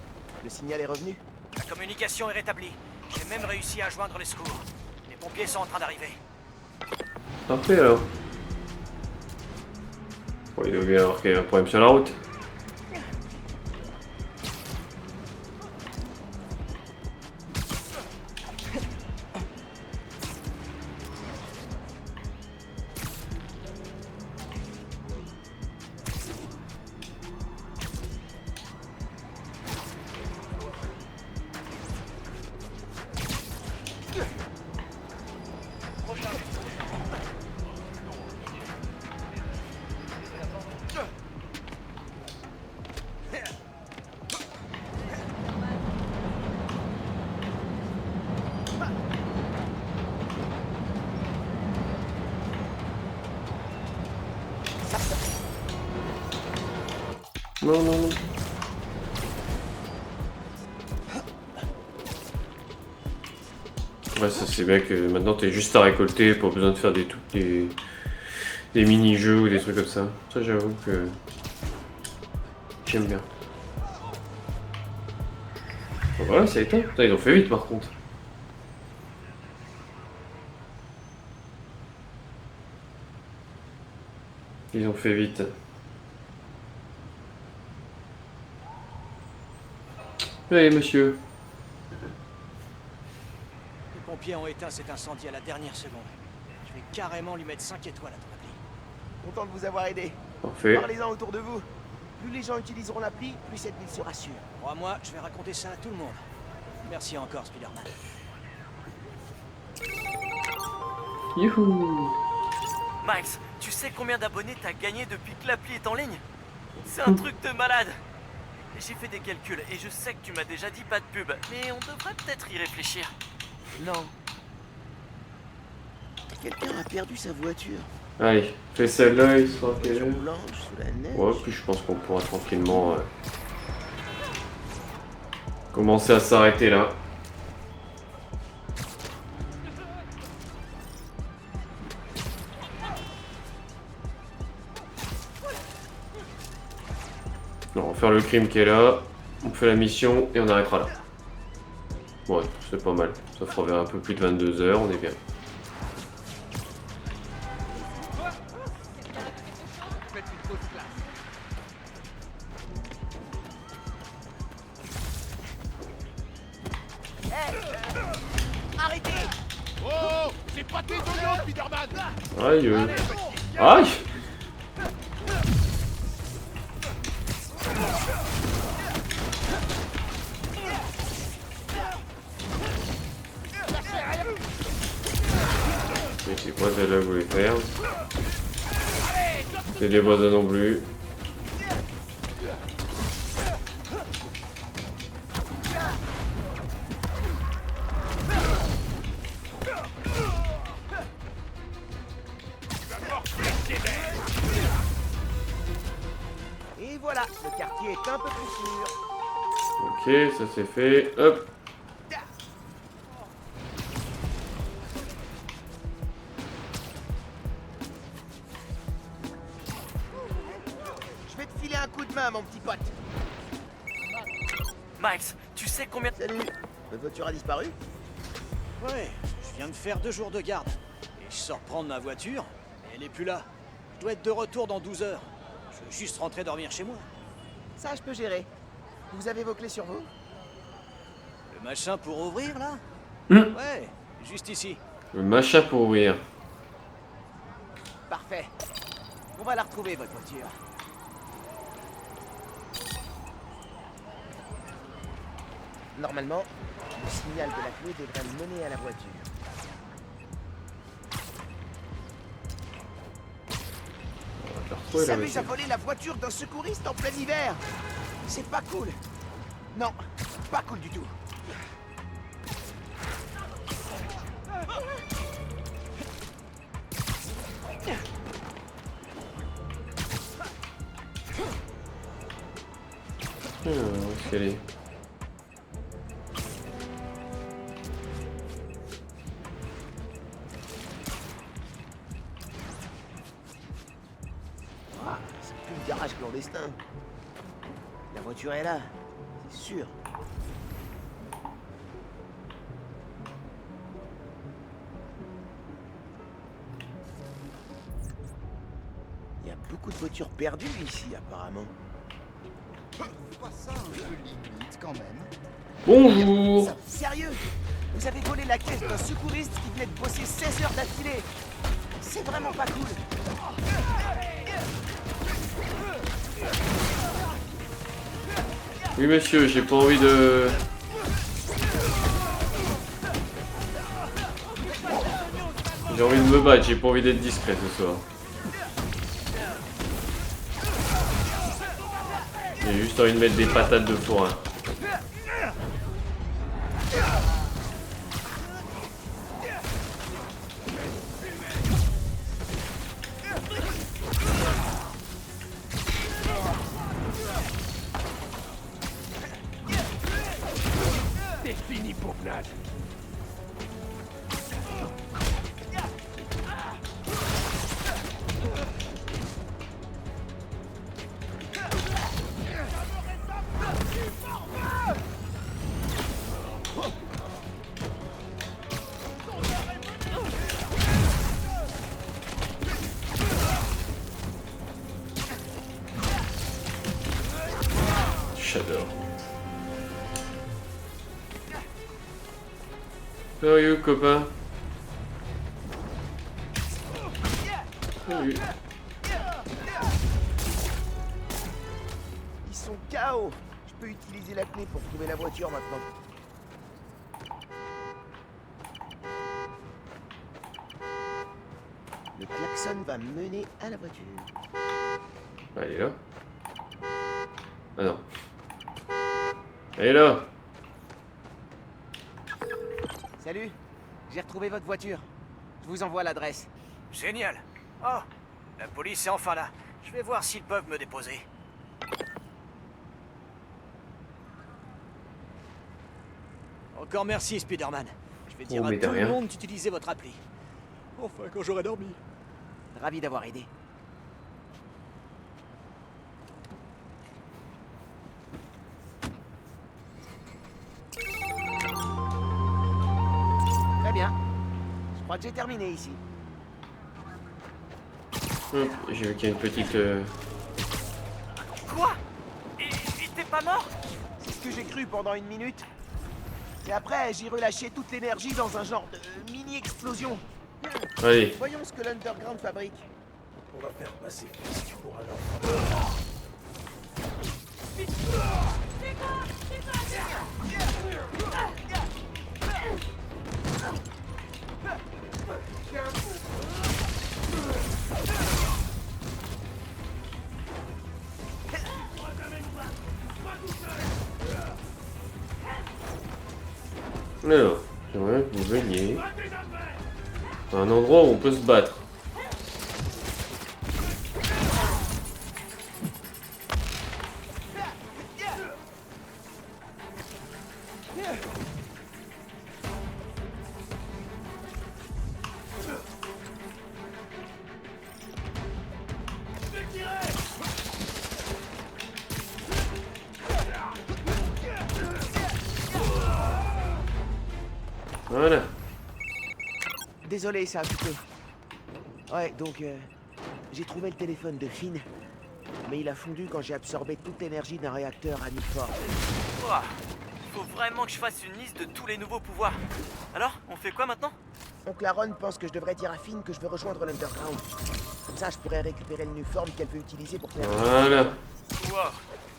le signal est revenu? La communication est rétablie. J'ai même réussi à joindre les secours. Les pompiers sont en train d'arriver. Parfait alors. Bon, il doit bien avoir qu'il y a un problème sur la route. Non, non, non. Ouais, ça c'est bien que maintenant t'es juste à récolter, pas besoin de faire des mini-jeux ou des trucs comme ça. Ça j'avoue que j'aime bien. Bon, voilà, ça éteint. Putain, ils ont fait vite par contre. Ils ont fait vite. Oui, monsieur. Les pompiers ont éteint cet incendie à la dernière seconde. Je vais carrément lui mettre 5 étoiles à ton appli. Content de vous avoir aidé. Parfait. Parlez-en autour de vous. Plus les gens utiliseront l'appli, plus cette ville se rassure. Crois-moi, je vais raconter ça à tout le monde. Merci encore, Spider-Man. Youhou. Max, tu sais combien d'abonnés t'as gagné depuis que l'appli est en ligne? C'est un truc de malade. J'ai fait des calculs et je sais que tu m'as déjà dit pas de pub, mais on devrait peut-être y réfléchir. Non. Quelqu'un a perdu sa voiture. Allez, fais celle-là, il sera quelle heure? Blanche sous la neige. Ouais, puis je pense qu'on pourra tranquillement commencer à s'arrêter là. Non, on va faire le crime qui est là, on fait la mission et on arrêtera là. Ouais, c'est pas mal. Ça fera vers un peu plus de 22 heures, on est bien. Arrêtez! Oh! C'est pas tes oignons, Spider-Man! Aïe! Aïe! Mais c'est quoi celle-là que vous voulez faire? C'est des voisins non plus. Et voilà, le quartier est un peu plus sûr. Ok, ça c'est fait. Hop! Je vais te filer un coup de main, mon petit pote. Max, tu sais combien... Salut. Votre voiture a disparu? Ouais, je viens de faire 2 jours de garde. Et je sors prendre ma voiture, et elle est plus là. Je dois être de retour dans 12 heures. Je veux juste rentrer dormir chez moi. Ça, je peux gérer. Vous avez vos clés sur vous? Le machin pour ouvrir, là? Ouais, juste ici. Le machin pour ouvrir. Parfait. On va la retrouver, votre voiture. Normalement, le signal de la clé devrait me mener à la voiture. Il s'amuse à voler la voiture d'un secouriste en plein hiver. C'est pas cool. Non, pas cool du tout. Où est-ce qu'elle est? Ah, c'est plus le garage clandestin. La voiture est là, c'est sûr. Il y a beaucoup de voitures perdues ici, apparemment. Pas ça un peu limite quand même. Bonjour! Sérieux? Vous avez volé la caisse d'un secouriste qui venait de bosser 16 heures d'affilée. C'est vraiment pas cool. Oui monsieur, j'ai pas envie de... J'ai envie de me battre, j'ai pas envie d'être discret ce soir. J'ai juste envie de mettre des patates de forain. C'est fini, pauvre. J'adore. Sérieux, copain? Salut. Ils sont KO. Je peux utiliser la clé pour trouver la voiture maintenant. Le klaxon va me mener à la voiture. Elle est là. Ah non. Elle est là. Salut, j'ai retrouvé votre voiture. Je vous envoie l'adresse. Génial. Oh, la police est enfin là. Je vais voir s'ils peuvent me déposer. Encore merci, Spider-Man. Je vais dire Oh, à mais de tout le rien. monde d'utiliser votre appli. Enfin, quand j'aurai dormi. Ravi d'avoir aidé. Très bien. Je crois que j'ai terminé ici. J'ai vu qu'il y a une petite... Quoi? Et t'es pas mort? C'est ce que j'ai cru pendant une minute. Et après, j'ai relâché toute l'énergie dans un genre de mini-explosion. Allez. Voyons ce que l'Underground fabrique. On va faire passer Fisk pour un enfant. Alors, j'aimerais que vous veniez à un endroit où on peut se battre. Voilà. Désolé, ça a coupé. Ouais, donc j'ai trouvé le téléphone de Finn, mais il a fondu quand j'ai absorbé toute l'énergie d'un réacteur à Newport. Ouah, faut vraiment que je fasse une liste de tous les nouveaux pouvoirs. Alors, on fait quoi maintenant? Oncle Aaron pense que je devrais dire à Finn que je veux rejoindre l'Underground. Comme ça, je pourrais récupérer le Nuform qu'elle peut utiliser pour faire... Voilà. Ouah,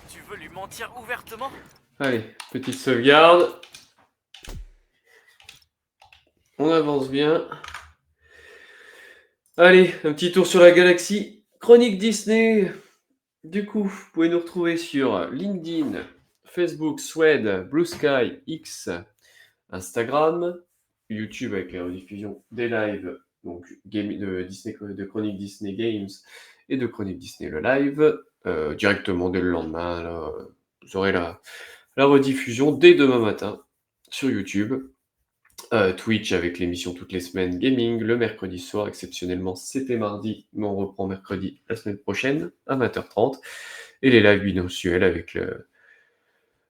tu veux lui mentir ouvertement? Allez, petite sauvegarde. On avance bien. Allez, un petit tour sur la galaxie. Chronique Disney. Du coup, vous pouvez nous retrouver sur LinkedIn, Facebook, Swed, Blue Sky, X, Instagram, YouTube avec la rediffusion des lives, donc de Chronique Disney Games et de Chronique Disney le live, directement dès le lendemain. Là, vous aurez la rediffusion dès demain matin sur YouTube. Twitch avec l'émission toutes les semaines gaming, le mercredi soir, exceptionnellement c'était mardi, mais on reprend mercredi la semaine prochaine à 20h30, et les lives bimensuels avec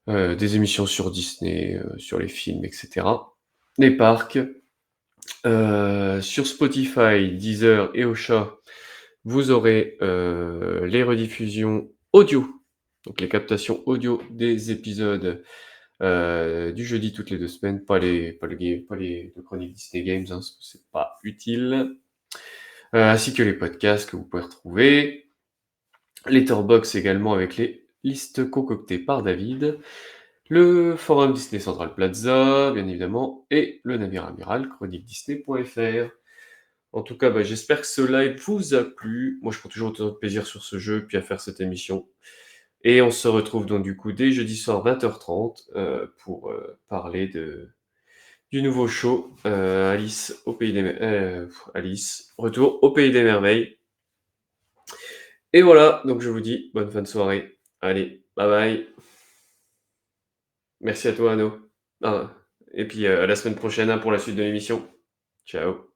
des émissions sur Disney, sur les films, etc. Les parcs. Sur Spotify, Deezer et Ocha, vous aurez les rediffusions audio, donc les captations audio des épisodes du jeudi toutes les 2 semaines, pas les de Chronique Disney Games, hein, parce que c'est pas utile. Ainsi que les podcasts que vous pouvez retrouver. Letterboxd également avec les listes concoctées par David. Le forum Disney Central Plaza, bien évidemment, et le navire amiral, chroniquedisney.fr. En tout cas, j'espère que ce live vous a plu. Moi, je prends toujours autant de plaisir sur ce jeu, puis à faire cette émission. Et on se retrouve donc du coup dès jeudi soir 20h30 pour parler du nouveau show Alice au pays des Alice, retour au pays des merveilles. Et voilà, donc je vous dis bonne fin de soirée. Allez, bye bye. Merci à toi, Anno. Et puis à la semaine prochaine pour la suite de l'émission. Ciao.